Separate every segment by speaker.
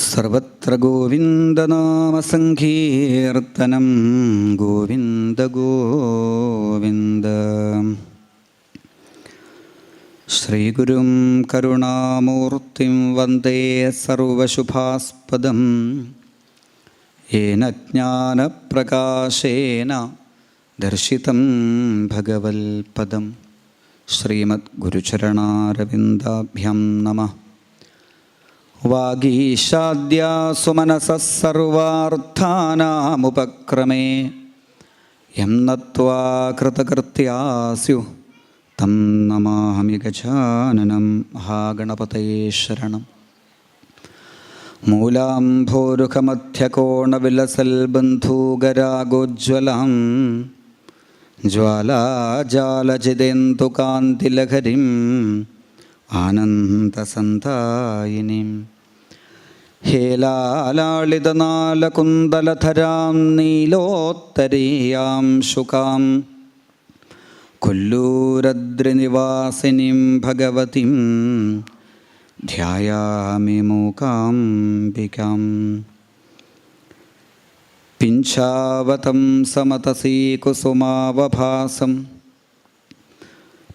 Speaker 1: സർവത്ര ഗോവിന്ദനാമസങ്കീർത്തനം ഗോവിന്ദ ഗോവിന്ദ. ശ്രീഗുരും കരുണാമൂർത്തിം വന്ദേ സർവശുഭാസ്പദം. യേന ജ്ഞാനപ്രകാശേന ദർശിതം ഭഗവൽപദം. ശ്രീമദ് ഗുരുചരണാരവിന്ദാഭ്യാം നമഃ. വാഗീശാദ്യാസു മനസഃ സർവാർത്ഥാനാമുപക്രമേ യം നത്വാ കൃതകൃത്യാസ്യു തം നമാമി ഗജാനനം. മഹാഗണപതയേ ശരണം. മൂലാംഭോരുഖമധ്യകോണവിലസൽ ബന്ധൂകരാഗോജ്വലം ജ്വാലാജാലജിതേന്ദുകാന്തിലഹരിം ആനന്ദസന്തായിനിം. ഹേലാലാളിതനാലകുന്തലധരാം നീലോത്തരീയാം ശുകാം കൊല്ലൂരദ്രിനിവാസിനിം ഭഗവതിം ധ്യായാമി മൂകാംബികാം. പിഞ്ചാവതം സമതസീകുസുമാവഭാസം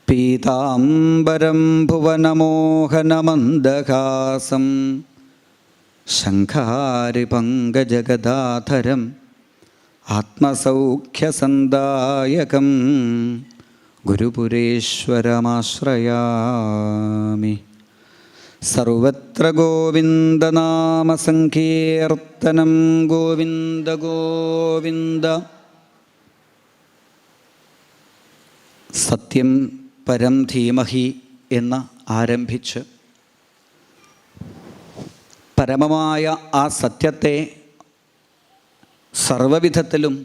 Speaker 1: പീതാംബരം ഭുവനമോഹനമന്ദഹാസം ശംഖാരിപങ്കജഗദാധരം ആത്മസൗഖ്യസന്ദായകം ഗുരുപുരേശ്വരമാശ്രയാമി. സർവത്ര ഗോവിന്ദനാമസങ്കീർത്തനം ഗോവിന്ദ ഗോവിന്ദ. സത്യം പരം ധീമഹി എന്ന് ആരംഭിച്ച് പരമമായ ആ സത്യത്തെ സർവവിധത്തിലും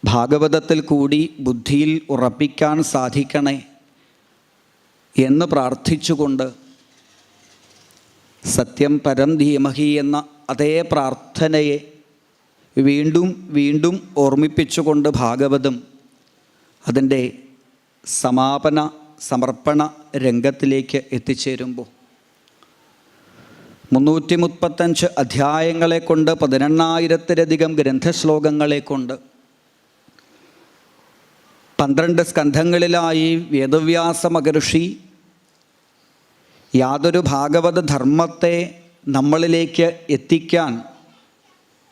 Speaker 1: ഭാഗവതത്തിൽ കൂടി ബുദ്ധിയിൽ ഉറപ്പിക്കാൻ സാധിക്കണേ എന്ന് പ്രാർത്ഥിച്ചുകൊണ്ട് സത്യം പരം ധീമഹി എന്ന അതേ പ്രാർത്ഥനയെ വീണ്ടും വീണ്ടും ഓർമ്മിപ്പിച്ചുകൊണ്ട് ഭാഗവതം അതിൻ്റെ സമാപന സമർപ്പണ രംഗത്തിലേക്ക് എത്തിച്ചേരുമ്പോൾ 335 അധ്യായങ്ങളെ കൊണ്ട് 18,000-ലധികം ഗ്രന്ഥശ്ലോകങ്ങളെ കൊണ്ട് 12 സ്കന്ധങ്ങളിലായി വേദവ്യാസ മഹർഷി യാതൊരു ഭാഗവത ധർമ്മത്തെ നമ്മളിലേക്ക് എത്തിക്കാൻ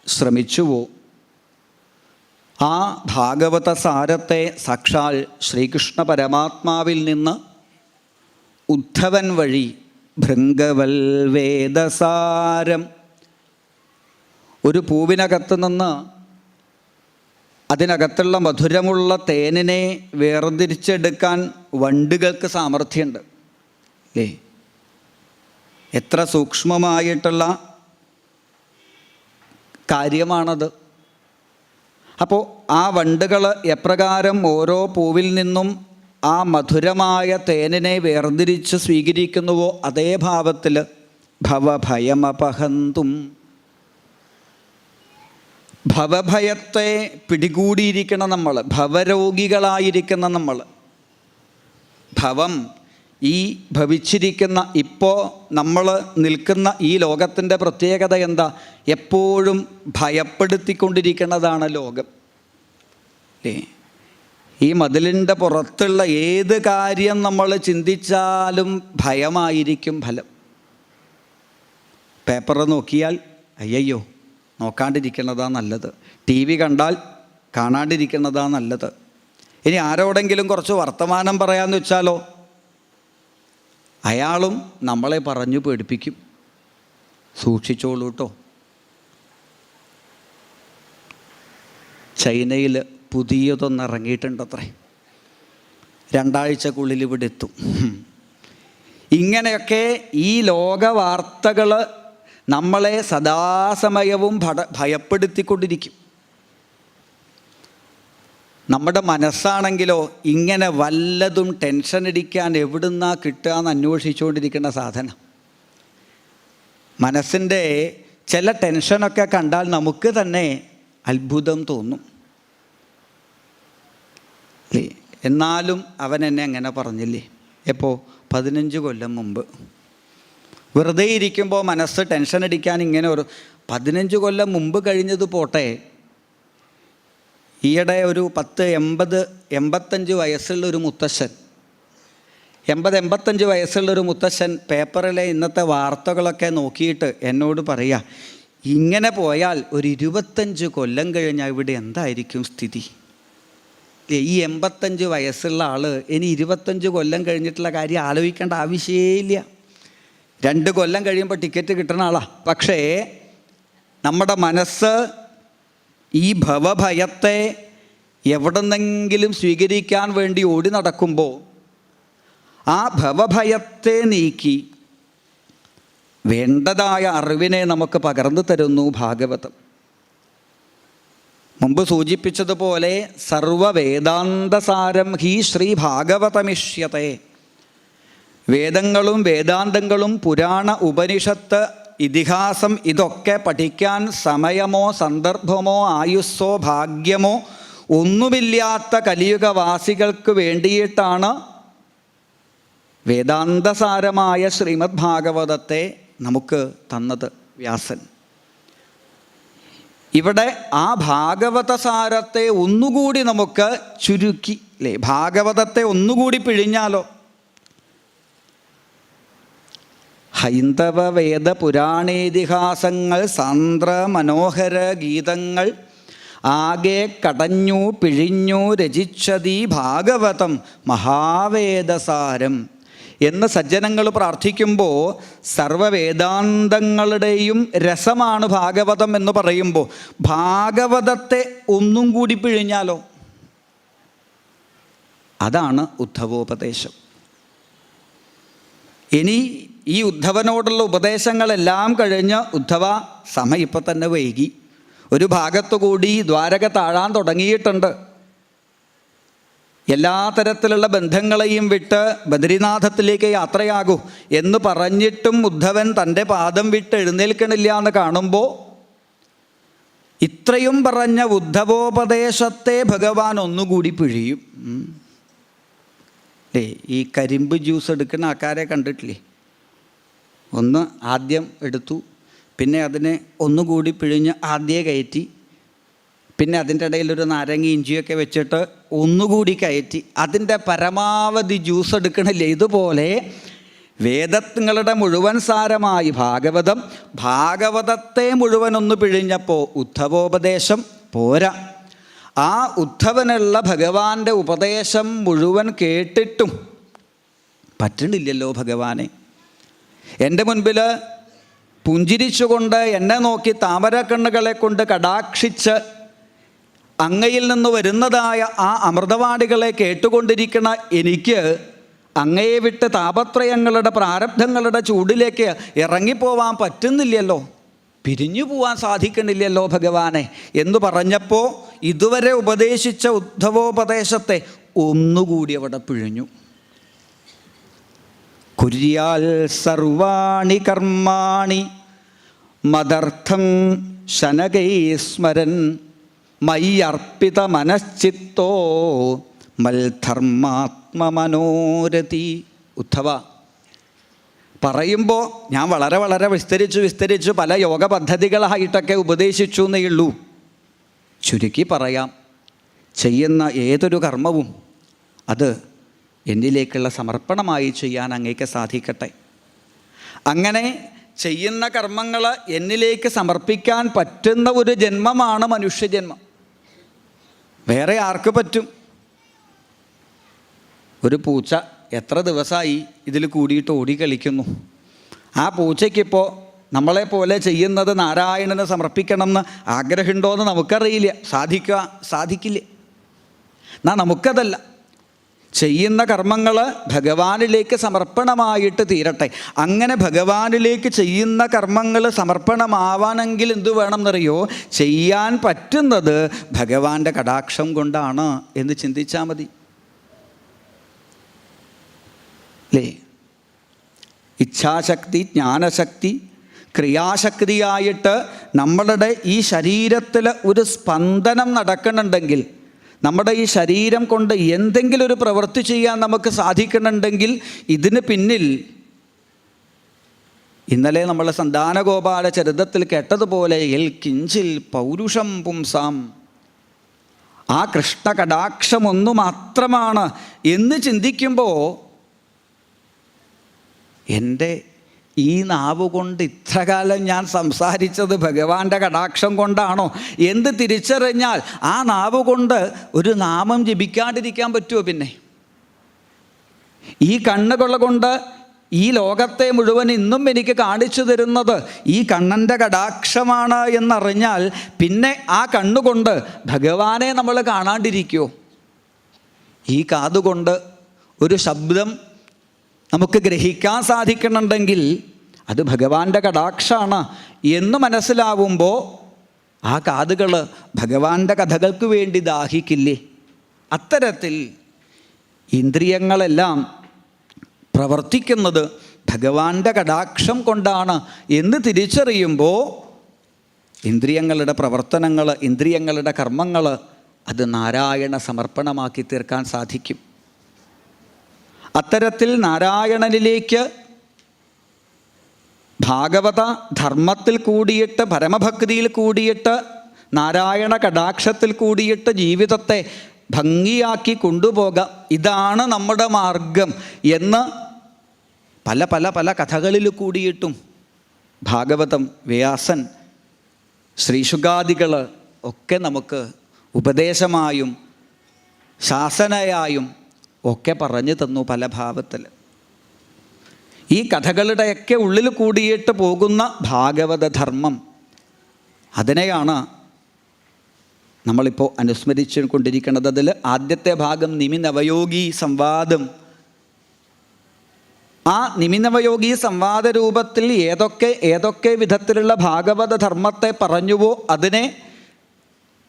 Speaker 1: ശ്രമിച്ചുവോ ആ ഭാഗവത സാരത്തെ സാക്ഷാൽ ശ്രീകൃഷ്ണ പരമാത്മാവിൽ നിന്ന് ഉദ്ധവൻ വഴി ഭൃംഗവൽ വേദസാരം, ഒരു പൂവിനകത്ത് നിന്ന് അതിനകത്തുള്ള മധുരമുള്ള തേനിനെ വേർതിരിച്ചെടുക്കാൻ വണ്ടുകൾക്ക് സാമർഥ്യമുണ്ട് അല്ലേ? എത്ര സൂക്ഷ്മമായിട്ടുള്ള കാര്യമാണത്. അപ്പോൾ ആ വണ്ടുകൾ എപ്രകാരം ഓരോ പൂവിൽ നിന്നും ആ മധുരമായ തേനിനെ വേർതിരിച്ച് സ്വീകരിക്കുന്നുവോ അതേ ഭാവത്തിൽ ഭവഭയമപഹന്തും, ഭവഭയത്തെ പിടികൂടിയിരിക്കുന്ന നമ്മൾ, ഭവരോഗികളായിരിക്കുന്ന നമ്മൾ, ഭവം ഈ ഭവിച്ചിരിക്കുന്ന ഇപ്പോൾ നമ്മൾ നിൽക്കുന്ന ഈ ലോകത്തിൻ്റെ പ്രത്യേകത എന്താ? എപ്പോഴും ഭയപ്പെടുത്തിക്കൊണ്ടിരിക്കുന്നതാണ് ലോകം അല്ലേ? ഈ മതിലിൻ്റെ പുറത്തുള്ള ഏത് കാര്യം നമ്മൾ ചിന്തിച്ചാലും ഭയമായിരിക്കും ഫലം. പേപ്പർ നോക്കിയാൽ അയ്യോ നോക്കാണ്ടിരിക്കുന്നതാ നല്ലത്, TV കണ്ടാൽ കാണാണ്ടിരിക്കുന്നതാ നല്ലത്. ഇനി ആരോടെങ്കിലും കുറച്ച് വർത്തമാനം പറയാമെന്ന് വെച്ചാലോ അയാളും നമ്മളെ പറഞ്ഞു പേടിപ്പിക്കും, സൂക്ഷിച്ചോളൂ കേട്ടോ. ചൈനയിൽ പുതിയതൊന്ന് ഇറങ്ങിയിട്ടുണ്ടത്രേ, 2 ആഴ്ചക്കുള്ളിൽ ഇവിടെ എത്തും. ഇങ്ങനെയൊക്കെ ഈ ലോക വാർത്തകൾ നമ്മളെ സദാസമയവും ഭയപ്പെടുത്തിക്കൊണ്ടിരിക്കും. നമ്മുടെ മനസ്സാണെങ്കിലോ ഇങ്ങനെ വല്ലതും ടെൻഷൻ അടിക്കാൻ എവിടുന്നാ കിട്ടുക എന്ന് അന്വേഷിച്ചുകൊണ്ടിരിക്കുന്ന സാധനം. മനസ്സിൻ്റെ ചില ടെൻഷനൊക്കെ കണ്ടാൽ നമുക്ക് തന്നെ അത്ഭുതം തോന്നും. എന്നാലും അവൻ എന്നെ അങ്ങനെ പറഞ്ഞില്ലേ? എപ്പോൾ? 15 കൊല്ലം മുമ്പ് വെറുതെ ഇരിക്കുമ്പോൾ മനസ്സ് ടെൻഷൻ അടിക്കാൻ ഇങ്ങനെ ഒരു 15 കൊല്ലം മുമ്പ് കഴിഞ്ഞത് പോട്ടെ, ഈയിടെ ഒരു 85 വയസ്സുള്ളൊരു മുത്തശ്ശൻ 85 വയസ്സുള്ളൊരു മുത്തശ്ശൻ പേപ്പറിലെ ഇന്നത്തെ വാർത്തകളൊക്കെ നോക്കിയിട്ട് എന്നോട് പറയുക, ഇങ്ങനെ പോയാൽ ഒരു 25 കൊല്ലം കഴിഞ്ഞാൽ ഇവിടെ എന്തായിരിക്കും സ്ഥിതി? ഈ 85 വയസ്സുള്ള ആൾ ഇനി 25 കൊല്ലം കഴിഞ്ഞിട്ടുള്ള കാര്യം ആലോചിക്കേണ്ട ആവശ്യമേയില്ല. 2 കൊല്ലം കഴിയുമ്പോൾ ടിക്കറ്റ് കിട്ടുന്ന ആളാണ്. പക്ഷേ നമ്മുടെ മനസ്സ് ഈ ഭവഭയത്തെ എവിടെന്നെങ്കിലും സ്വീകരിക്കാൻ വേണ്ടി ഓടി നടക്കുമ്പോൾ ആ ഭവഭയത്തെ നീക്കി വേണ്ടതായ അറിവിനെ നമുക്ക് പകർന്നു തരുന്നു ഭാഗവതം. മുമ്പ് സൂചിപ്പിച്ചതുപോലെ സർവവേദാന്തസാരം ഹി ശ്രീ ഭാഗവതമിഷ്യത്തെ. വേദങ്ങളും വേദാന്തങ്ങളും പുരാണ ഉപനിഷത്ത് ഇതിഹാസം ഇതൊക്കെ പഠിക്കാൻ സമയമോ സന്ദർഭമോ ആയുസ്സോ ഭാഗ്യമോ ഒന്നുമില്ലാത്ത കലിയുഗവാസികൾക്ക് വേണ്ടിയിട്ടാണ് വേദാന്തസാരമായ ശ്രീമദ് ഭാഗവതത്തെ നമുക്ക് തന്നത് വ്യാസൻ. ഇവിടെ ആ ഭാഗവതസാരത്തെ ഒന്നുകൂടി നമുക്ക് ചുരുക്കി അല്ലേ, ഭാഗവതത്തെ ഒന്നുകൂടി പിഴിഞ്ഞാലോ? ഹൈന്ദവ വേദ പുരാണേതിഹാസങ്ങൾ സാന്ദ്ര മനോഹര ഗീതങ്ങൾ ആകെ കടഞ്ഞു പിഴിഞ്ഞു രചിച്ചതീ ഭാഗവതം മഹാവേദസാരം എന്ന് സജ്ജനങ്ങൾ പ്രാർത്ഥിക്കുമ്പോൾ സർവവേദാന്തങ്ങളുടെയും രസമാണ് ഭാഗവതം എന്ന് പറയുമ്പോൾ ഭാഗവതത്തെ ഒന്നും കൂടി പിഴിഞ്ഞാലോ? അതാണ് ഉദ്ധവോപദേശം. ഇനി ഈ ഉദ്ധവനോടുള്ള ഉപദേശങ്ങളെല്ലാം കഴിഞ്ഞ് ഉദ്ധവ സമയം ഇപ്പം തന്നെ വൈകി, ഒരു ഭാഗത്തുകൂടി ദ്വാരക താഴാൻ തുടങ്ങിയിട്ടുണ്ട്. എല്ലാ തരത്തിലുള്ള ബന്ധങ്ങളെയും വിട്ട് ബദ്രിനാഥത്തിലേക്ക് യാത്രയാകൂ എന്ന് പറഞ്ഞിട്ടും ഉദ്ധവൻ തൻ്റെ പാദം വിട്ട് എഴുന്നേൽക്കണില്ല എന്ന് കാണുമ്പോൾ ഇത്രയും പറഞ്ഞ ഉദ്ധവോപദേശത്തെ ഭഗവാൻ ഒന്നുകൂടി പിഴിയും. ഈ കരിമ്പ് ജ്യൂസ് എടുക്കുന്ന ആൾക്കാരെ കണ്ടിട്ടില്ലേ? ഒന്ന് ആദ്യം എടുത്തു, പിന്നെ അതിനെ ഒന്നുകൂടി പിഴിഞ്ഞ് ആദ്യം കയറ്റി, പിന്നെ അതിൻ്റെ ഇടയിലൊരു നാരങ്ങ ഇഞ്ചിയൊക്കെ വെച്ചിട്ട് ഒന്നുകൂടി കയറ്റി അതിൻ്റെ പരമാവധി ജ്യൂസ് എടുക്കണില്ലേ? ഇതുപോലെ വേദങ്ങളുടെ മുഴുവൻ സാരമായി ഭാഗവതം, ഭാഗവതത്തെ മുഴുവൻ ഒന്ന് പിഴിഞ്ഞപ്പോൾ ഉദ്ധവോപദേശം പോരാ. ആ ഉദ്ധവനുള്ള ഭഗവാന്റെ ഉപദേശം മുഴുവൻ കേട്ടിട്ടും പറ്റണില്ലല്ലോ ഭഗവാനെ. എൻ്റെ മുൻപിൽ പുഞ്ചിരിച്ചുകൊണ്ട് എന്നെ നോക്കി താമരക്കണ്ണുകളെ കൊണ്ട് കടാക്ഷിച്ച് അങ്ങയിൽ നിന്ന് വരുന്നതായ ആ അമൃതവാണികളെ കേട്ടുകൊണ്ടിരിക്കുന്ന എനിക്ക് അങ്ങയെ വിട്ട് താപത്രയങ്ങളുടെ പ്രാരബ്ധങ്ങളുടെ ചൂടിലേക്ക് ഇറങ്ങിപ്പോവാൻ പറ്റുന്നില്ലല്ലോ, പിരിഞ്ഞു പോവാൻ സാധിക്കണില്ലല്ലോ ഭഗവാനെ എന്ന് പറഞ്ഞപ്പോൾ ഇതുവരെ ഉപദേശിച്ച ഉദ്ധവോപദേശത്തെ ഒന്നുകൂടി അവിടെ പിഴിഞ്ഞു. കുര്യാൽ സർവാണി കർമാണി മദർത്ഥം ശനകൈ സ്മരൻ മയ്യർപ്പിത മനശ്ചിത്തോ മൽധർമാത്മമനോരതി. ഉദ്ധവ പറയുമ്പോൾ ഞാൻ വളരെ വളരെ വിസ്തരിച്ചു പല യോഗ പദ്ധതികളായിട്ടൊക്കെ ഉപദേശിച്ചു എന്നേ ഉള്ളൂ. ചുരുക്കി പറയാം, ചെയ്യുന്ന ഏതൊരു കർമ്മവും അത് എന്നിലേക്കുള്ള സമർപ്പണമായി ചെയ്യാൻ അങ്ങേക്ക് സാധിക്കട്ടെ. അങ്ങനെ ചെയ്യുന്ന കർമ്മങ്ങൾ എന്നിലേക്ക് സമർപ്പിക്കാൻ പറ്റുന്ന ഒരു ജന്മമാണ് മനുഷ്യജന്മം. വേറെ ആർക്ക് പറ്റും? ഒരു പൂച്ച എത്ര ദിവസമായി ഇതിൽ കൂടിയിട്ട് ഓടിക്കളിക്കുന്നു. ആ പൂച്ചയ്ക്കിപ്പോൾ നമ്മളെപ്പോലെ ചെയ്യുന്നത് നാരായണന് സമർപ്പിക്കണമെന്ന് ആഗ്രഹമുണ്ടോയെന്ന് നമുക്കറിയില്ല. സാധിക്കില്ല. എന്നാൽ നമുക്കതല്ല, ചെയ്യുന്ന കർമ്മങ്ങൾ ഭഗവാനിലേക്ക് സമർപ്പണമായിട്ട് തീരട്ടെ. അങ്ങനെ ഭഗവാനിലേക്ക് ചെയ്യുന്ന കർമ്മങ്ങൾ സമർപ്പണമാവാനെങ്കിൽ എന്തു വേണമെന്നറിയോ? ചെയ്യാൻ പറ്റുന്നത് ഭഗവാന്റെ കടാക്ഷം കൊണ്ടാണ് എന്ന് ചിന്തിച്ചാൽ മതി അല്ലേ? ഇച്ഛാശക്തി, ജ്ഞാനശക്തി, ക്രിയാശക്തിയായിട്ട് നമ്മളുടെ ഈ ശരീരത്തിൽ ഒരു സ്പന്ദനം നടക്കുന്നുണ്ടെങ്കിൽ, നമ്മുടെ ഈ ശരീരം കൊണ്ട് എന്തെങ്കിലും ഒരു പ്രവൃത്തി ചെയ്യാൻ നമുക്ക് സാധിക്കുന്നുണ്ടെങ്കിൽ ഇതിന് പിന്നിൽ ഇന്നലെ നമ്മൾ സന്താനഗോപാല ചരിതത്തിൽ കേട്ടതുപോലെ എൽ കിഞ്ചിൽ പൗരുഷം പുംസാം, ആ കൃഷ്ണ കടാക്ഷം ഒന്നു മാത്രമാണ് എന്ന് ചിന്തിക്കുമ്പോൾ എൻ്റെ ഈ നാവ് കൊണ്ട് ഇത്രകാലം ഞാൻ സംസാരിച്ചത് ഭഗവാന്റെ കടാക്ഷം കൊണ്ടാണോ എന്ന് തിരിച്ചറിഞ്ഞാൽ ആ നാവ് കൊണ്ട് ഒരു നാമം ജപിക്കാണ്ടിരിക്കാൻ പറ്റുമോ? പിന്നെ ഈ കണ്ണുകൾ കൊണ്ട് ഈ ലോകത്തെ മുഴുവൻ ഇന്നും എനിക്ക് കാണിച്ചു തരുന്നത് ഈ കണ്ണൻ്റെ കടാക്ഷമാണ് എന്നറിഞ്ഞാൽ പിന്നെ ആ കണ്ണുകൊണ്ട് ഭഗവാനെ നമ്മൾ കാണാണ്ടിരിക്കുമോ? ഈ കാതുകൊണ്ട് ഒരു ശബ്ദം നമുക്ക് ഗ്രഹിക്കാൻ സാധിക്കണമെങ്കിൽ അത് ഭഗവാന്റെ കടാക്ഷമാണ് എന്ന് മനസ്സിലാവുമ്പോൾ ആ കാതുകൾ ഭഗവാന്റെ കഥകൾക്ക് വേണ്ടി ദാഹിക്കില്ലേ? അത്തരത്തിൽ ഇന്ദ്രിയങ്ങളെല്ലാം പ്രവർത്തിക്കുന്നത് ഭഗവാന്റെ കടാക്ഷം കൊണ്ടാണ് എന്ന് തിരിച്ചറിയുമ്പോൾ ഇന്ദ്രിയങ്ങളുടെ പ്രവർത്തനങ്ങൾ, ഇന്ദ്രിയങ്ങളുടെ കർമ്മങ്ങൾ അത് നാരായണ സമർപ്പണമാക്കി തീർക്കാൻ സാധിക്കും. അത്തരത്തിൽ നാരായണനിലേക്ക് ഭാഗവത ധർമ്മത്തിൽ കൂടിയിട്ട്, പരമഭക്തിയിൽ കൂടിയിട്ട്, നാരായണ കടാക്ഷത്തിൽ കൂടിയിട്ട് ജീവിതത്തെ ഭംഗിയാക്കി കൊണ്ടുപോകാം. ഇതാണ് നമ്മുടെ മാർഗം എന്ന് പല പല പല കഥകളിൽ കൂടിയിട്ടും ഭാഗവതം, വ്യാസൻ, ശ്രീശുകാദികൾ ഒക്കെ നമുക്ക് ഉപദേശമായും ശാസനയായും ഒക്കെ പറഞ്ഞു തന്നു പല ഭാവത്തിൽ. ഈ കഥകളുടെയൊക്കെ ഉള്ളിൽ കൂടിയിട്ട് പോകുന്ന ഭാഗവത ധർമ്മം, അതിനെയാണ് നമ്മളിപ്പോൾ അനുസ്മരിച്ചു കൊണ്ടിരിക്കുന്നത്. അതിൽ ആദ്യത്തെ ഭാഗം നിമിനവയോഗി സംവാദം. ആ നിമിനവയോഗി സംവാദ രൂപത്തിൽ ഏതൊക്കെ വിധത്തിലുള്ള ഭാഗവത ധർമ്മത്തെ പറഞ്ഞുവോ അതിനെ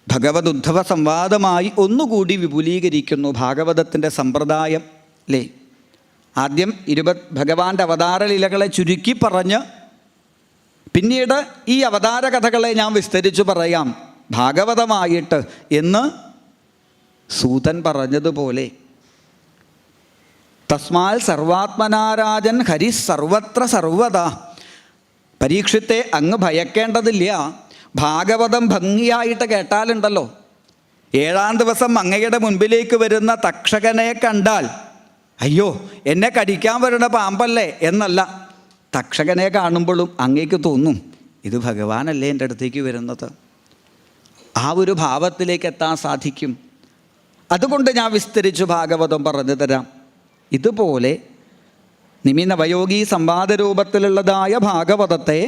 Speaker 1: ഭഗവത് ഉദ്ധവ സംവാദമായി ഒന്നുകൂടി വിപുലീകരിക്കുന്നു. ഭാഗവതത്തിൻ്റെ സമ്പ്രദായം അല്ലേ? ആദ്യം ഭഗവാന്റെ അവതാര ലീലകളെ ചുരുക്കി പറഞ്ഞ് പിന്നീട് ഈ അവതാര കഥകളെ ഞാൻ വിസ്തരിച്ചു പറയാം ഭാഗവതമായിട്ട് എന്ന് സൂതൻ പറഞ്ഞതുപോലെ, തസ്മാൽ സർവാത്മനാരാജൻ ഹരി സർവത്ര സർവദാ. പരീക്ഷത്തെ അങ്ങ് ഭയക്കേണ്ടതില്ല. ഭാഗവതം ഭംഗിയായിട്ട് കേട്ടാലുണ്ടല്ലോ, 7-ാം ദിവസം അങ്ങയുടെ മുൻപിലേക്ക് വരുന്ന തക്ഷകനെ കണ്ടാൽ അയ്യോ എന്നെ കടിക്കാൻ വരുന്ന പാമ്പല്ലേ എന്നല്ല, തക്ഷകനെ കാണുമ്പോഴും അങ്ങേക്ക് തോന്നും ഇത് ഭഗവാനല്ലേ എൻ്റെ അടുത്തേക്ക് വരുന്നത്. ആ ഒരു ഭാവത്തിലേക്ക് എത്താൻ സാധിക്കും. അതുകൊണ്ട് ഞാൻ വിസ്തരിച്ചു ഭാഗവതം പറഞ്ഞു തരാം. ഇതുപോലെ നിമിനവയോഗി സംവാദ രൂപത്തിലുള്ളതായ ഭാഗവതത്തെ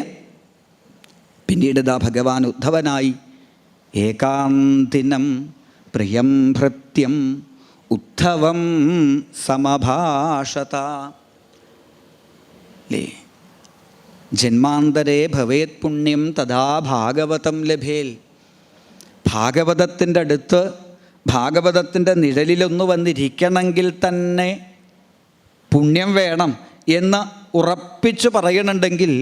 Speaker 1: പിന്നീട് ഇതാ ഭഗവാൻ ഉദ്ധവനായി ഏകാന്തിനം പ്രിയം ഭൃത്യം ഉദ്ധവം സമഭാഷത. ലേ ജന്മാന്തരേ ഭവേത് പുണ്യം തഥാ ഭാഗവതം ലഭേൽ. ഭാഗവതത്തിൻ്റെ അടുത്ത്, ഭാഗവതത്തിൻ്റെ നിഴലിലൊന്ന് വന്നിരിക്കണമെങ്കിൽ തന്നെ പുണ്യം വേണം എന്ന് ഉറപ്പിച്ച് പറയണമെങ്കിൽ,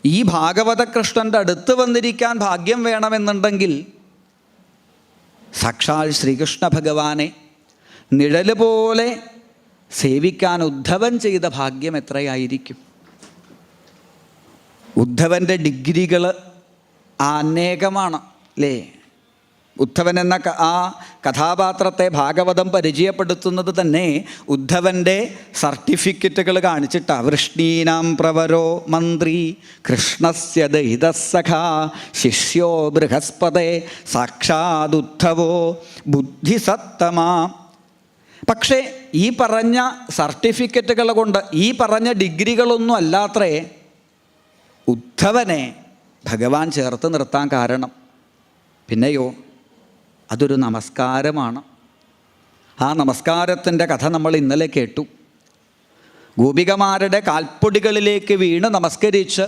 Speaker 1: ഈ ഭാഗവത കൃഷ്ണൻ്റെ അടുത്ത് വന്നിരിക്കാൻ ഭാഗ്യം വേണമെന്നുണ്ടെങ്കിൽ സാക്ഷാൽ ശ്രീകൃഷ്ണ ഭഗവാനെ നിഴല് പോലെ സേവിക്കാൻ ഉദ്ധവൻ ചെയ്ത ഭാഗ്യം എത്രയായിരിക്കും. ഉദ്ധവൻ്റെ ഡിഗ്രികൾ അനേകമാണ് അല്ലേ? ഉദ്ധവൻ എന്ന ആ കഥാപാത്രത്തെ ഭാഗവതം പരിചയപ്പെടുത്തുന്നത് തന്നെ ഉദ്ധവൻ്റെ സർട്ടിഫിക്കറ്റുകൾ കാണിച്ചിട്ടാണ്. വൃഷ്ണീനാം പ്രവരോ മന്ത്രി കൃഷ്ണസ്യ ദഹിതസഖാ ശിഷ്യോ ബൃഹസ്പതേ സാക്ഷാദുദ്ധവോ ബുദ്ധിസത്തമാ. പക്ഷേ ഈ പറഞ്ഞ സർട്ടിഫിക്കറ്റുകൾ കൊണ്ട്, ഈ പറഞ്ഞ ഡിഗ്രികളൊന്നും അല്ലാത്രേ ഉദ്ധവനെ ഭഗവാൻ ചേർത്ത് നിർത്താൻ കാരണം. പിന്നെയോ അതൊരു നമസ്കാരമാണ്. ആ നമസ്കാരത്തിൻ്റെ കഥ നമ്മൾ ഇന്നലെ കേട്ടു. ഗോപികമാരുടെ കാൽപ്പൊടികളിലേക്ക് വീണ് നമസ്കരിച്ച്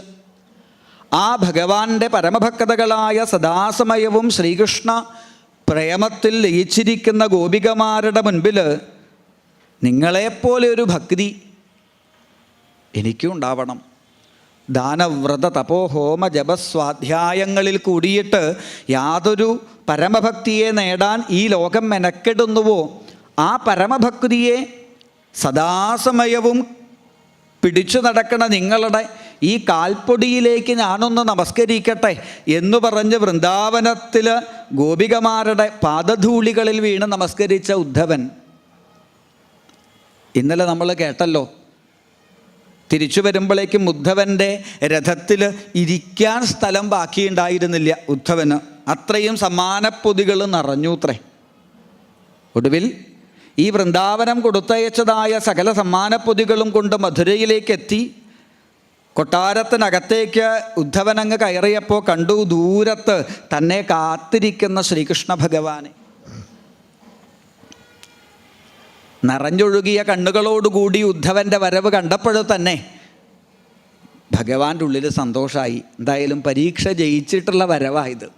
Speaker 1: ആ ഭഗവാന്റെ പരമഭക്തകളായ സദാസമയവും ശ്രീകൃഷ്ണ പ്രേമത്തിൽ ലയിച്ചിരിക്കുന്ന ഗോപികമാരുടെ മുൻപിൽ നിങ്ങളെപ്പോലെ ഒരു ഭക്തി എനിക്കും ഉണ്ടാവണം. ദാനവ്രത തപോഹോമ ജപസ്വാധ്യായങ്ങളിൽ കൂടിയിട്ട് യാതൊരു പരമഭക്തിയെ നേടാൻ ഈ ലോകം മെനക്കെടുന്നുവോ ആ പരമഭക്തിയെ സദാസമയവും പിടിച്ചു നടക്കണ നിങ്ങളുടെ ഈ കാൽപ്പൊടിയിലേക്ക് ഞാനൊന്ന് നമസ്കരിക്കട്ടെ എന്ന് പറഞ്ഞ് വൃന്ദാവനത്തിൽ ഗോപികമാരുടെ പാദധൂളികളിൽ വീണ് നമസ്കരിച്ച ഉദ്ധവൻ ഇന്നലെ നമ്മൾ കേട്ടല്ലോ. തിരിച്ചു വരുമ്പോഴേക്കും ഉദ്ധവൻ്റെ രഥത്തിൽ ഇരിക്കാൻ സ്ഥലം ബാക്കിയുണ്ടായിരുന്നില്ല ഉദ്ധവന്. അത്രയും സമ്മാനപ്പൊതികൾ നിറഞ്ഞൂത്രേ. ഒടുവിൽ ഈ വൃന്ദാവനം കൊടുത്തയച്ചതായ സകല സമ്മാനപ്പൊതികളും കൊണ്ട് മധുരയിലേക്ക് എത്തി. കൊട്ടാരത്തിനകത്തേക്ക് ഉദ്ധവനങ്ങ് കയറിയപ്പോൾ കണ്ടു ദൂരത്ത് തന്നെ കാത്തിരിക്കുന്ന ശ്രീകൃഷ്ണ ഭഗവാനെ. നിറഞ്ഞൊഴുകിയ കണ്ണുകളോടുകൂടി ഉദ്ധവൻ്റെ വരവ് കണ്ടപ്പോൾ തന്നെ ഭഗവാന്റെ ഉള്ളിൽ സന്തോഷമായി. എന്തായാലും പരീക്ഷ ജയിച്ചിട്ടുള്ള വരവായത്.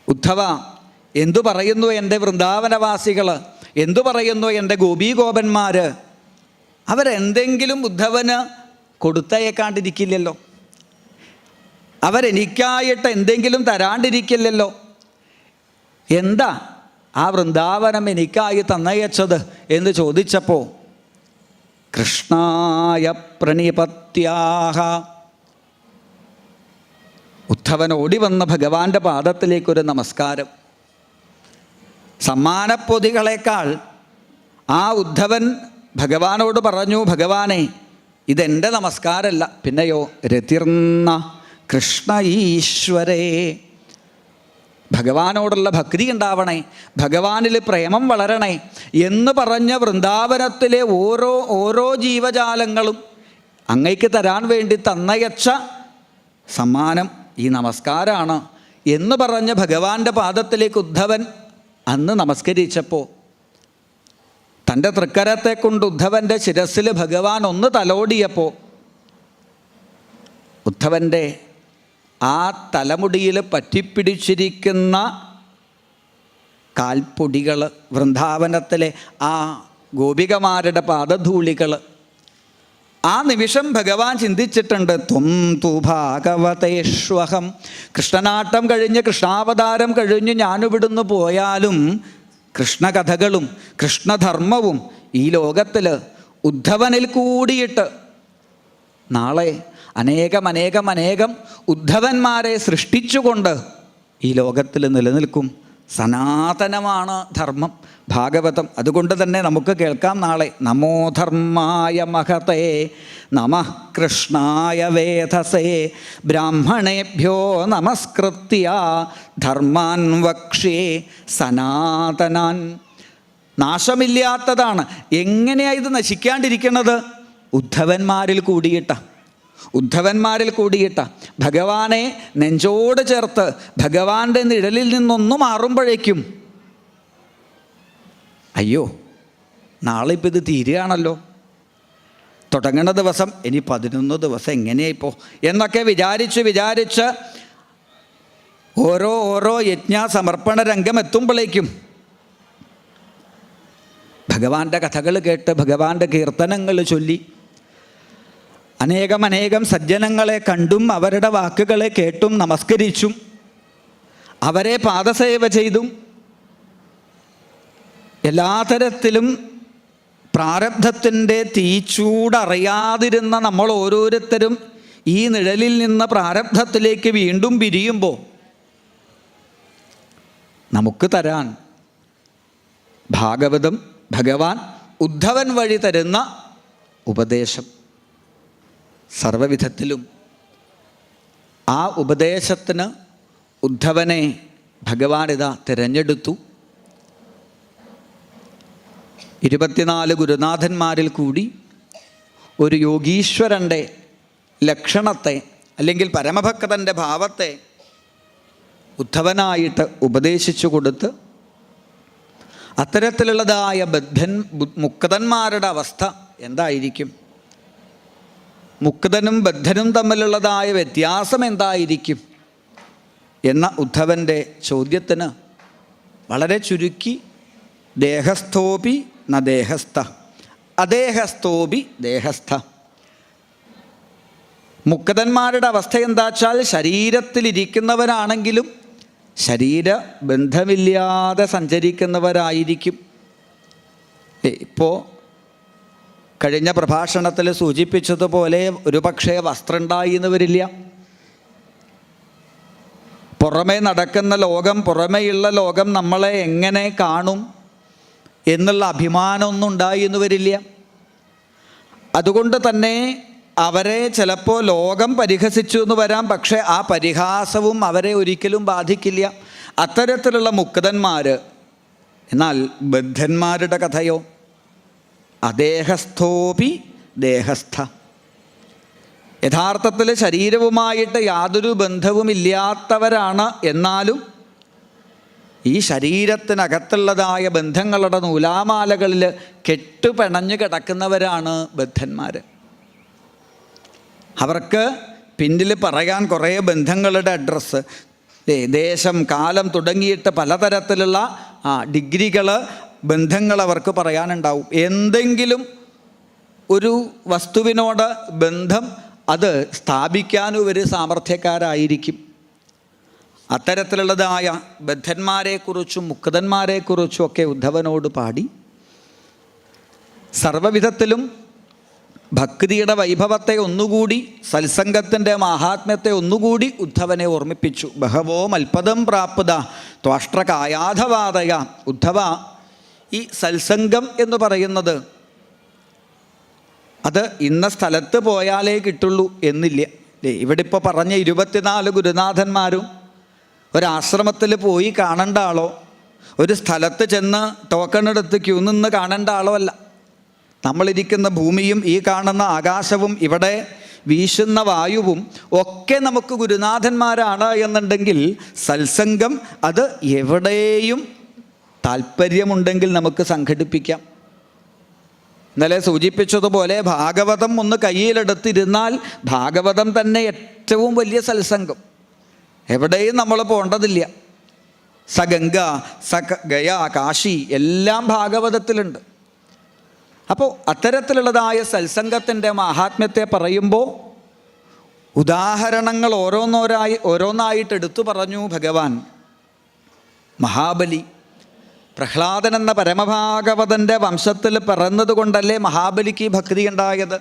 Speaker 1: ഉദ്ധവ, എന്തു പറയുന്നു എൻ്റെ വൃന്ദാവനവാസികൾ, എന്തു പറയുന്നു എൻ്റെ ഗോപീഗോപന്മാർ? അവരെന്തെങ്കിലും ഉദ്ധവന് കൊടുത്തയക്കാണ്ടിരിക്കില്ലല്ലോ, അവരെനിക്കായിട്ട് എന്തെങ്കിലും തരാണ്ടിരിക്കില്ലല്ലോ. എന്താ ആ വൃന്ദാവനം എനിക്കായി തന്നയച്ചത് എന്ന് ചോദിച്ചപ്പോൾ കൃഷ്ണായ പ്രണിപത്യാഹ, ഉദ്ധവൻ ഓടി വന്ന ഭഗവാന്റെ പാദത്തിലേക്കൊരു നമസ്കാരം. സമ്മാനപ്പൊതികളേക്കാൾ ആ ഉദ്ധവൻ ഭഗവാനോട് പറഞ്ഞു, ഭഗവാനെ ഇതെൻ്റെ നമസ്കാരമല്ല, പിന്നെയോ രതിർന്ന കൃഷ്ണ ഈശ്വരേ, ഭഗവാനോടുള്ള ഭക്തി ഉണ്ടാവണേ, ഭഗവാനിൽ പ്രേമം വളരണേ എന്ന് പറഞ്ഞ വൃന്ദാവനത്തിലെ ഓരോ ജീവജാലങ്ങളും അങ്ങയ്ക്ക് തരാൻ വേണ്ടി തന്നയച്ച സമ്മാനം ഈ നമസ്കാരമാണ് എന്ന് പറഞ്ഞ് ഭഗവാന്റെ പാദത്തിലേക്ക് ഉദ്ധവൻ അന്ന് നമസ്കരിച്ചപ്പോൾ തൻ്റെ തൃക്കരത്തെ കൊണ്ട് ഉദ്ധവൻ്റെ ശിരസ്സിൽ ഭഗവാൻ ഒന്ന് തലോടിയപ്പോൾ ഉദ്ധവൻ്റെ ആ തലമുടിയിൽ പറ്റിപ്പിടിച്ചിരിക്കുന്ന കാൽപ്പൊടികൾ, വൃന്ദാവനത്തിലെ ആ ഗോപികമാരുടെ പാദധൂളികൾ, ആ നിമിഷം ഭഗവാൻ ചിന്തിച്ചിട്ടുണ്ട്, ത്വം തു ഭാഗവതേഷ്വഹം, കൃഷ്ണനാട്ടം കഴിഞ്ഞ് കൃഷ്ണാവതാരം കഴിഞ്ഞ് ഞാനിവിടുന്ന് പോയാലും കൃഷ്ണകഥകളും കൃഷ്ണധർമ്മവും ഈ ലോകത്തിൽ ഉദ്ധവനിൽ കൂടിയിട്ട് നാളെ അനേകം ഉദ്ധവന്മാരെ സൃഷ്ടിച്ചുകൊണ്ട് ഈ ലോകത്തിൽ നിലനിൽക്കും. സനാതനമാണ് ധർമ്മം, ഭാഗവതം. അതുകൊണ്ട് തന്നെ നമുക്ക് കേൾക്കാം നാളെ. നമോ ധർമായ മഹതേ നമഃ കൃഷ്ണായ വേധസേ ബ്രാഹ്മണേഭ്യോ നമസ്കൃത്യ ധർമാൻ വക്ഷ്യേ സനാതനാൻ. നാശമില്ലാത്തതാണ്. എങ്ങനെയാണ് ഇത് നശിക്കാണ്ടിരിക്കുന്നത്? ഉദ്ധവന്മാരിൽ കൂടിയിട്ട ഭഗവാനെ നെഞ്ചോട് ചേർത്ത് ഭഗവാന്റെ നിഴലിൽ നിന്നൊന്നു മാറുമ്പോഴേക്കും അയ്യോ നാളെ ഇപ്പം ഇത് തീരുകയാണല്ലോ, തുടങ്ങുന്ന ദിവസം ഇനി 11 ദിവസം എങ്ങനെയായിപ്പോൾ എന്നൊക്കെ വിചാരിച്ച് ഓരോ യജ്ഞ സമർപ്പണ രംഗം എത്തുമ്പോഴേക്കും ഭഗവാന്റെ കഥകൾ കേട്ട് ഭഗവാന്റെ കീർത്തനങ്ങൾ ചൊല്ലി അനേകം സജ്ജനങ്ങളെ കണ്ടും അവരുടെ വാക്കുകളെ കേട്ടും നമസ്കരിച്ചും അവരെ പാദസേവ ചെയ്തും എല്ലാ തരത്തിലും പ്രാരബ്ധത്തിൻ്റെ തീച്ചൂടറിയാതിരുന്ന നമ്മൾ ഓരോരുത്തരും ഈ നിഴലിൽ നിന്ന് പ്രാരബ്ധത്തിലേക്ക് വീണ്ടും പിരിയുമ്പോൾ നമുക്ക് തരാൻ ഭാഗവതം, ഭഗവാൻ ഉദ്ധവൻ വഴി തരുന്ന ഉപദേശം സർവവിധത്തിലും. ആ ഉപദേശത്തിന് ഉദ്ധവനെ ഭഗവാൻ ഇതാ തിരഞ്ഞെടുത്തു. 24 ഗുരുനാഥന്മാരിൽ കൂടി ഒരു യോഗീശ്വരൻ്റെ ലക്ഷണത്തെ അല്ലെങ്കിൽ പരമഭക്തൻ്റെ ഭാവത്തെ ഉദ്ധവനായിട്ട് ഉപദേശിച്ചു കൊടുത്ത് അത്തരത്തിലുള്ളതായ മുക്തന്മാരുടെ അവസ്ഥ എന്തായിരിക്കും, മുക്തനും ബദ്ധനും തമ്മിലുള്ളതായ വ്യത്യാസം എന്തായിരിക്കും എന്ന ഉദ്ധവൻ്റെ ചോദ്യത്തിന് വളരെ ചുരുക്കി ദേഹസ്ഥോപി ന ദേഹസ്ഥ അദേഹസ്ഥോപി ദേഹസ്ഥ. മുക്തന്മാരുടെ അവസ്ഥ എന്താ വെച്ചാൽ ശരീരത്തിലിരിക്കുന്നവരാണെങ്കിലും ശരീരബന്ധമില്ലാതെ സഞ്ചരിക്കുന്നവരായിരിക്കും. ഇപ്പോൾ കഴിഞ്ഞ പ്രഭാഷണത്തിൽ സൂചിപ്പിച്ചതുപോലെ ഒരു പക്ഷേ വസ്ത്രം ഉണ്ടായിന്ന് വരില്ല. പുറമേ നടക്കുന്ന ലോകം, പുറമേയുള്ള ലോകം നമ്മളെ എങ്ങനെ കാണും എന്നുള്ള അഭിമാനമൊന്നും ഉണ്ടായിന്ന് വരില്ല. അതുകൊണ്ട് തന്നെ അവരെ ചിലപ്പോൾ ലോകം പരിഹസിച്ചു എന്ന് വരാം. പക്ഷേ ആ പരിഹാസവും അവരെ ഒരിക്കലും ബാധിക്കില്ല. അത്തരത്തിലുള്ള മുക്തന്മാർ. എന്നാൽ ബദ്ധന്മാരുടെ കഥയോ? അദേഹസ്ഥോപി ദേഹസ്ഥ. യഥാർത്ഥത്തിൽ ശരീരവുമായിട്ട് യാതൊരു ബന്ധവുമില്ലാത്തവരാണ്. എന്നാലും ഈ ശരീരത്തിനകത്തുള്ളതായ ബന്ധങ്ങളുടെ നൂലാമാലകളിൽ കെട്ടുപിണഞ്ഞു കിടക്കുന്നവരാണ് ബദ്ധന്മാർ. അവർക്ക് പിന്നിൽ പറയാൻ കുറേ ബന്ധങ്ങളുടെ അഡ്രസ്സ്, ദേശം, കാലം തുടങ്ങിയിട്ട് പലതരത്തിലുള്ള ഡിഗ്രികൾ, ബന്ധങ്ങൾ അവർക്ക് പറയാനുണ്ടാവും. എന്തെങ്കിലും ഒരു വസ്തുവിനോട് ബന്ധം അത് സ്ഥാപിക്കാനും ഇവർ സാമർഥ്യക്കാരായിരിക്കും. അത്തരത്തിലുള്ളതായ ബദ്ധന്മാരെക്കുറിച്ചും മുക്തന്മാരെക്കുറിച്ചും ഒക്കെ ഉദ്ധവനോട് പാടി സർവവിധത്തിലും ഭക്തിയുടെ വൈഭവത്തെ ഒന്നുകൂടി, സത്സംഗത്തിൻ്റെ മാഹാത്മ്യത്തെ ഒന്നുകൂടി ഉദ്ധവനെ ഓർമ്മിപ്പിച്ചു. ബഹവോ മൽപദം പ്രാപ്ത ത്വാഷ്ട്രകായാധവാദയ. ഉദ്ധവ, ഈ സത്സംഗം എന്ന് പറയുന്നത് അത് ഇന്ന സ്ഥലത്ത് പോയാലേ കിട്ടുള്ളൂ എന്നില്ല. ഇവിടെ ഇപ്പോൾ പറഞ്ഞ 24 ഗുരുനാഥന്മാരും ഒരാശ്രമത്തിൽ പോയി കാണേണ്ട ആളോ, ഒരു സ്ഥലത്ത് ചെന്ന് ടോക്കൺ എടുത്ത് ക്യൂ നിന്ന് കാണേണ്ട ആളോ അല്ല. നമ്മളിരിക്കുന്ന ഭൂമിയും ഈ കാണുന്ന ആകാശവും ഇവിടെ വീശുന്ന വായുവും ഒക്കെ നമുക്ക് ഗുരുനാഥന്മാരാണ് എന്നുണ്ടെങ്കിൽ സത്സംഗം അത് എവിടെയും താല്പര്യമുണ്ടെങ്കിൽ നമുക്ക് സംഘടിപ്പിക്കാം. ഇന്നലെ സൂചിപ്പിച്ചതുപോലെ ഭാഗവതം ഒന്ന് കയ്യിലെടുത്തിരുന്നാൽ ഭാഗവതം തന്നെ ഏറ്റവും വലിയ സത്സംഗം. എവിടെയും നമ്മൾ പോകേണ്ടതില്ല. സഗംഗ, ഗയ, കാശി എല്ലാം ഭാഗവതത്തിലുണ്ട്. അപ്പോൾ അത്തരത്തിലുള്ളതായ സത്സംഗത്തിൻ്റെ മാഹാത്മ്യത്തെ പറയുമ്പോൾ ഉദാഹരണങ്ങൾ ഓരോന്നായിട്ട് എടുത്തു പറഞ്ഞു ഭഗവാൻ. മഹാബലി, പ്രഹ്ലാദൻ എന്ന പരമഭാഗവതൻ്റെ വംശത്തിൽ പിറന്നത് കൊണ്ടല്ലേ മഹാബലിക്ക് ഭക്തി ഉണ്ടായത്.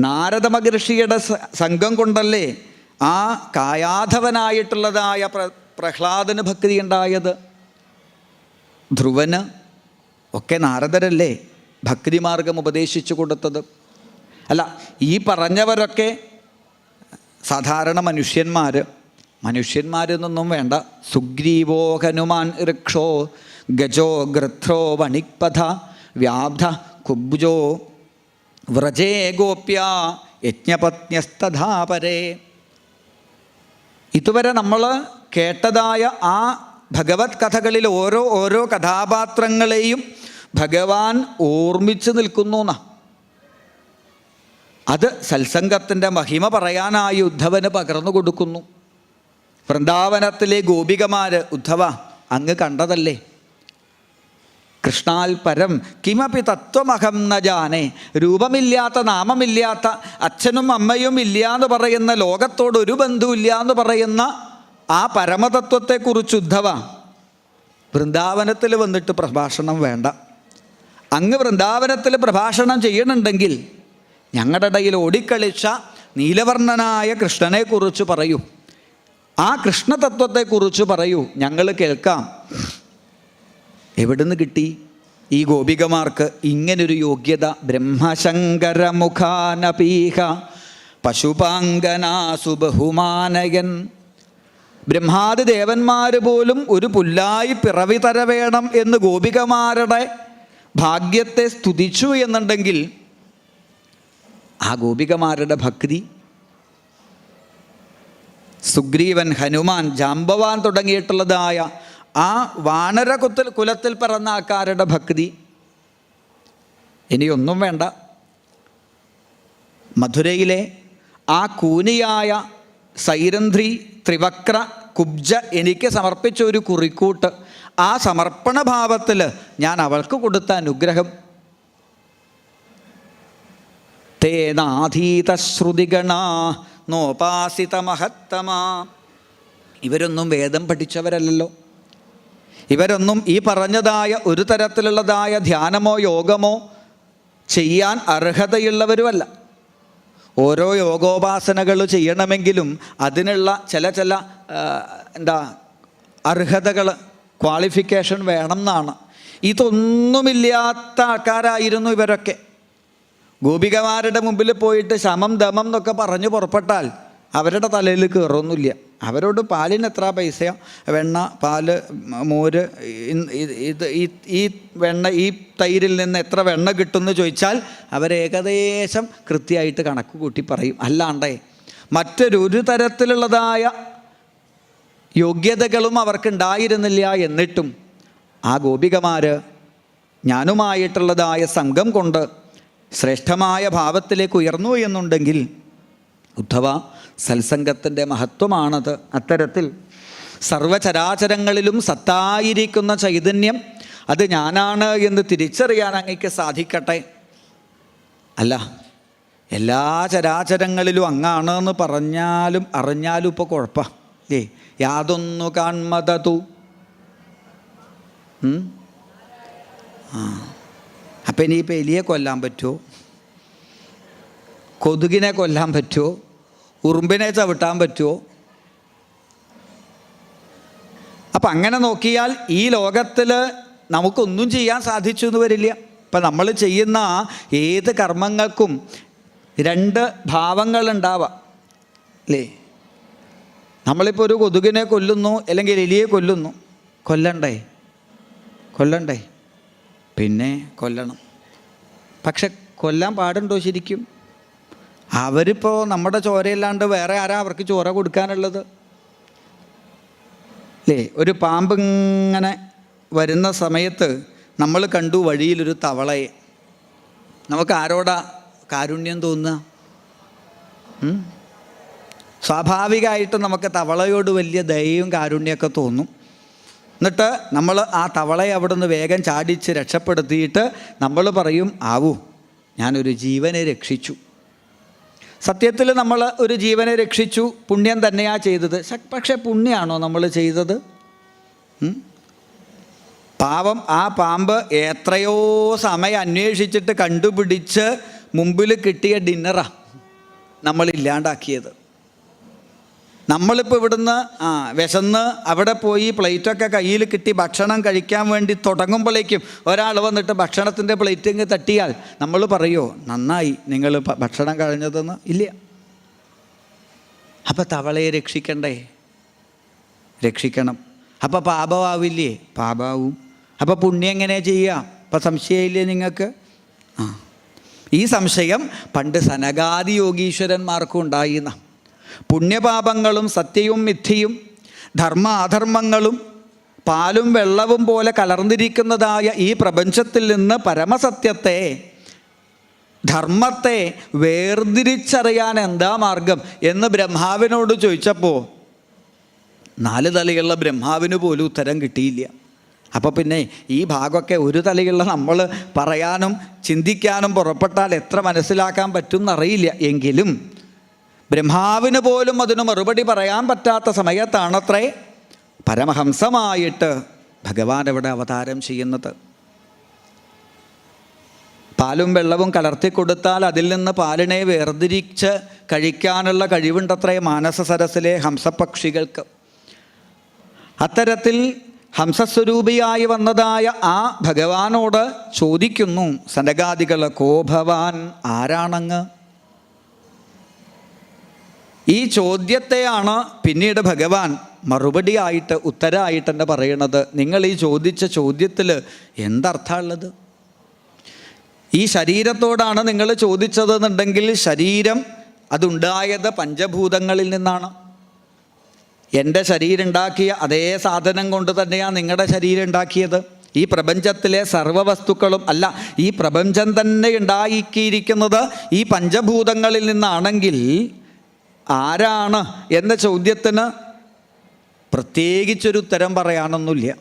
Speaker 1: നാരദ മഹർഷിയുടെ സംഘം കൊണ്ടല്ലേ ആ കായാധവനായിട്ടുള്ളതായ പ്രഹ്ലാദന് ഭക്തി ഉണ്ടായത്. ധ്രുവന് ഒക്കെ നാരദരല്ലേ ഭക്തിമാർഗം ഉപദേശിച്ചു കൊടുത്തത്. അല്ല, ഈ പറഞ്ഞവരൊക്കെ സാധാരണ മനുഷ്യന്മാരെന്നൊന്നും വേണ്ട. സുഗ്രീവോ ഹനുമാൻ ഋക്ഷോ ഗജോ ഗൃധ്രോ വണിക്പഥ വ്യാബ്ധ കുബ്ജോ വ്രജേ ഗോപ്യ യജ്ഞപത്ന്യസ്തധാപരേ. ഇതുവരെ നമ്മൾ കേട്ടതായ ആ ഭഗവത് കഥകളിൽ ഓരോ കഥാപാത്രങ്ങളെയും ഭഗവാൻ ഓർമ്മിച്ച് നിൽക്കുന്നു എന്നാ. അത് സത്സംഗത്തിൻ്റെ മഹിമ പറയാനായി ഉദ്ധവന് പകർന്നു കൊടുക്കുന്നു. വൃന്ദാവനത്തിലെ ഗോപികമാർ, ഉദ്ധവ അങ്ങ് കണ്ടതല്ലേ, കൃഷ്ണാൽ പരം കിമപി തത്വമഹം ന ജാനേ. രൂപമില്ലാത്ത, നാമമില്ലാത്ത, അച്ഛനും അമ്മയും ഇല്ല എന്ന് പറയുന്ന, ലോകത്തോട് ഒരു ബന്ധുവില്ല എന്ന് പറയുന്ന ആ പരമതത്വത്തെക്കുറിച്ച് ഉദ്ധവ വൃന്ദാവനത്തിൽ വന്നിട്ട് പ്രഭാഷണം വേണ്ട. അങ്ങ് വൃന്ദാവനത്തിൽ പ്രഭാഷണം ചെയ്യണമെങ്കിൽ ഞങ്ങളുടെ ഇടയിൽ ഓടിക്കളിച്ച നീലവർണ്ണനായ കൃഷ്ണനെക്കുറിച്ച് പറയൂ, ആ കൃഷ്ണതത്വത്തെക്കുറിച്ച് പറയൂ, ഞങ്ങൾ കേൾക്കാം. എവിടുന്ന് കിട്ടി ഈ ഗോപികമാർക്ക് ഇങ്ങനൊരു യോഗ്യത? ബ്രഹ്മശങ്കരമുഖാനപീഹ പശുപാങ്കനാസു ബഹുമാനയൻ. ബ്രഹ്മാദി ദേവന്മാർ പോലും ഒരു പുല്ലായി പിറവി തരവേണം എന്ന് ഗോപികമാരുടെ ഭാഗ്യത്തെ സ്തുതിച്ചു എന്നുണ്ടെങ്കിൽ ആ ഗോപികമാരുടെ ഭക്തി, സുഗ്രീവൻ, ഹനുമാൻ, ജാമ്പവാൻ തുടങ്ങിയിട്ടുള്ളതായ ആ വാനര കുലത്തിൽ പിറന്ന ആൾക്കാരുടെ ഭക്തി, ഇനിയൊന്നും വേണ്ട. മധുരയിലെ ആ കൂനിയായ സൈരന്ധ്രി, ത്രിവക്ര, കുബ്ജ എനിക്ക് സമർപ്പിച്ച ഒരു കുറിക്കൂട്ട്, ആ സമർപ്പണ ഭാവത്തിൽ ഞാൻ അവൾക്ക് കൊടുത്ത അനുഗ്രഹം. തേനാധീതശ്രുതിഗണ നോപാസിത മഹത്തമാ. ഇവരൊന്നും വേദം പഠിച്ചവരല്ലല്ലോ. ഇവരൊന്നും ഈ പറഞ്ഞതായ ഒരു തരത്തിലുള്ളതായ ധ്യാനമോ യോഗമോ ചെയ്യാൻ അർഹതയുള്ളവരുമല്ല. ഓരോ യോഗോപാസനകൾ ചെയ്യണമെങ്കിലും അതിനുള്ള ചില അർഹതകൾ, ക്വാളിഫിക്കേഷൻ വേണം എന്നാണ്. ഇതൊന്നുമില്ലാത്ത ആൾക്കാരായിരുന്നു ഇവരൊക്കെ. ഗോപികമാരുടെ മുമ്പിൽ പോയിട്ട് ശമം ദമം എന്നൊക്കെ പറഞ്ഞു പുറപ്പെട്ടാൽ അവരുടെ തലയിൽ കയറൊന്നുമില്ല. അവരോട് പാലിന് എത്ര പൈസയോ, വെണ്ണ, പാല്, മോര്, ഈ വെണ്ണ, ഈ തൈരിൽ നിന്ന് എത്ര വെണ്ണ കിട്ടുമെന്ന് ചോദിച്ചാൽ അവരേകദേശം കൃത്യമായിട്ട് കണക്ക് കൂട്ടി പറയും. അല്ലാണ്ടേ മറ്റൊരു തരത്തിലുള്ളതായ യോഗ്യതകളും അവർക്കുണ്ടായിരുന്നില്ല. എന്നിട്ടും ആ ഗോപികമാർ ഞാനുമായിട്ടുള്ളതായ സംഘം കൊണ്ട് ശ്രേഷ്ഠമായ ഭാവത്തിലേക്ക് ഉയർന്നു എന്നുണ്ടെങ്കിൽ ഉദ്ധവ, സത്സംഗത്തിൻ്റെ മഹത്വമാണത്. അത്തരത്തിൽ സർവചരാചരങ്ങളിലും സത്തായിരിക്കുന്ന ചൈതന്യം അത് ഞാനാണ് എന്ന് തിരിച്ചറിയാൻ അങ്ങയ്ക്ക് സാധിക്കട്ടെ. അല്ല, എല്ലാ ചരാചരങ്ങളിലും അങ്ങാണ് എന്ന് പറഞ്ഞാലും അറിഞ്ഞാലും ഇപ്പോൾ കുഴപ്പമില്ലേ? യാതൊന്നു കാൺമതതു. അപ്പം ഇനിയിപ്പോൾ എലിയെ കൊല്ലാൻ പറ്റുമോ? കൊതുകിനെ കൊല്ലാൻ പറ്റുമോ? ഉറുമ്പിനെ ചവിട്ടാൻ പറ്റുമോ? അപ്പം അങ്ങനെ നോക്കിയാൽ ഈ ലോകത്തിൽ നമുക്കൊന്നും ചെയ്യാൻ സാധിച്ചു എന്ന് വരില്ല. ഇപ്പം നമ്മൾ ചെയ്യുന്ന ഏത് കർമ്മങ്ങൾക്കും രണ്ട് ഭാവങ്ങളുണ്ടാവാം അല്ലേ? നമ്മളിപ്പോൾ ഒരു കൊതുകിനെ കൊല്ലുന്നു അല്ലെങ്കിൽ എലിയെ കൊല്ലുന്നു. കൊല്ലണ്ടേ? പിന്നെ കൊല്ലണം. പക്ഷെ കൊല്ലാൻ പാടുണ്ടോ ശരിക്കും? അവരിപ്പോൾ നമ്മുടെ ചോരയില്ലാണ്ട് വേറെ ആരാ അവർക്ക് ചോര കൊടുക്കാനുള്ളത് അല്ലേ? ഒരു പാമ്പ് ഇങ്ങനെ വരുന്ന സമയത്ത് നമ്മൾ കണ്ടു വഴിയിലൊരു തവളയെ. നമുക്ക് ആരോടാ കാരുണ്യം തോന്നുക? സ്വാഭാവികമായിട്ട് നമുക്ക് തവളയോട് വലിയ ദയയും കാരുണ്യമൊക്കെ തോന്നും. എന്നിട്ട് നമ്മൾ ആ തവളയെ അവിടെ നിന്ന് വേഗം ചാടിച്ച് രക്ഷപ്പെടുത്തിയിട്ട് നമ്മൾ പറയും, ആവൂ ഞാനൊരു ജീവനെ രക്ഷിച്ചു. സത്യത്തിൽ നമ്മൾ ഒരു ജീവനെ രക്ഷിച്ചു, പുണ്യം തന്നെയാണ് ചെയ്തത്. പക്ഷേ പുണ്യമാണോ നമ്മൾ ചെയ്തത്? പാവം ആ പാമ്പ് എത്രയോ സമയം അന്വേഷിച്ചിട്ട് കണ്ടുപിടിച്ച് മുമ്പിൽ കിട്ടിയ ഡിന്നറാണ് നമ്മളില്ലാണ്ടാക്കിയത്. നമ്മളിപ്പോൾ ഇവിടുന്ന് വിശന്ന് അവിടെ പോയി പ്ലേറ്റൊക്കെ കയ്യിൽ കിട്ടി ഭക്ഷണം കഴിക്കാൻ വേണ്ടി തുടങ്ങുമ്പോഴേക്കും ഒരാൾ വന്നിട്ട് ഭക്ഷണത്തിൻ്റെ പ്ലേറ്റിങ് തട്ടിയാൽ നമ്മൾ പറയുമോ നന്നായി നിങ്ങൾ ഭക്ഷണം കഴിഞ്ഞതെന്ന്? ഇല്ല. അപ്പം തവളയെ രക്ഷിക്കണം. അപ്പം പാപമാവില്ലേ? പാപമാവും. അപ്പം പുണ്യം എങ്ങനെ ചെയ്യുക? അപ്പം സംശയമില്ലേ നിങ്ങൾക്ക്? ഈ സംശയം പണ്ട് സനകാദി യോഗീശ്വരന്മാർക്കും ഉണ്ടായിരുന്ന പുണ്യപാപങ്ങളും സത്യവും മിഥ്യയും ധർമ്മ അധർമ്മങ്ങളും പാലും വെള്ളവും പോലെ കലർന്നിരിക്കുന്നതായ ഈ പ്രപഞ്ചത്തിൽ നിന്ന് പരമസത്യത്തെ, ധർമ്മത്തെ വേർതിരിച്ചറിയാൻ എന്താ മാർഗം എന്ന് ബ്രഹ്മാവിനോട് ചോദിച്ചപ്പോൾ 4 തലയുള്ള ബ്രഹ്മാവിന് പോലും ഉത്തരം കിട്ടിയില്ല. അപ്പോൾ പിന്നെ ഈ ഭാഗമൊക്കെ ഒരു തലയുള്ള നമ്മൾ പറയാനും ചിന്തിക്കാനും പുറപ്പെട്ടാൽ എത്ര മനസ്സിലാക്കാൻ പറ്റും എന്നറിയില്ല. എങ്കിലും ബ്രഹ്മാവിന് പോലും അതിന് മറുപടി പറയാൻ പറ്റാത്ത സമയത്താണത്രേ പരമഹംസമായിട്ട് ഭഗവാൻ ഇവിടെ അവതാരം ചെയ്യുന്നത്. പാലും വെള്ളവും കലർത്തി കൊടുത്താൽ അതിൽ നിന്ന് പാലിനെ വേർതിരിച്ച് കഴിക്കാനുള്ള കഴിവുണ്ടത്രേ മാനസ സരസിലെ ഹംസപക്ഷികൾക്ക്. അത്തരത്തിൽ ഹംസസ്വരൂപിയായി വന്നതായ ആ ഭഗവാനോട് ചോദിക്കുന്നു സനകാദികൾ, കോ ഭവാൻ, ആരാണങ്ങ്? ഈ ചോദ്യത്തെയാണ് പിന്നീട് ഭഗവാൻ മറുപടിയായിട്ട് ഉത്തരമായിട്ട് തന്നെ പറയണത്. നിങ്ങൾ ഈ ചോദിച്ച ചോദ്യത്തിൽ എന്തർത്ഥമുള്ളത്? ഈ ശരീരത്തോടാണ് നിങ്ങൾ ചോദിച്ചതെന്നുണ്ടെങ്കിൽ ശരീരം അതുണ്ടായത് പഞ്ചഭൂതങ്ങളിൽ നിന്നാണ്. എൻ്റെ ശരീരം ഉണ്ടാക്കിയ അതേ സാധനം കൊണ്ട് തന്നെയാണ് നിങ്ങളുടെ ശരീരം ഉണ്ടാക്കിയത്. ഈ പ്രപഞ്ചത്തിലെ സർവ്വവസ്തുക്കളും അല്ല, ഈ പ്രപഞ്ചം തന്നെ ഉണ്ടാക്കിയിരിക്കുന്നത് ഈ പഞ്ചഭൂതങ്ങളിൽ നിന്നാണെങ്കിൽ ആരാണ് എന്ന ചോദ്യത്തിന് പ്രത്യേകിച്ചൊരു ഉത്തരം പറയാനൊന്നുമില്ല.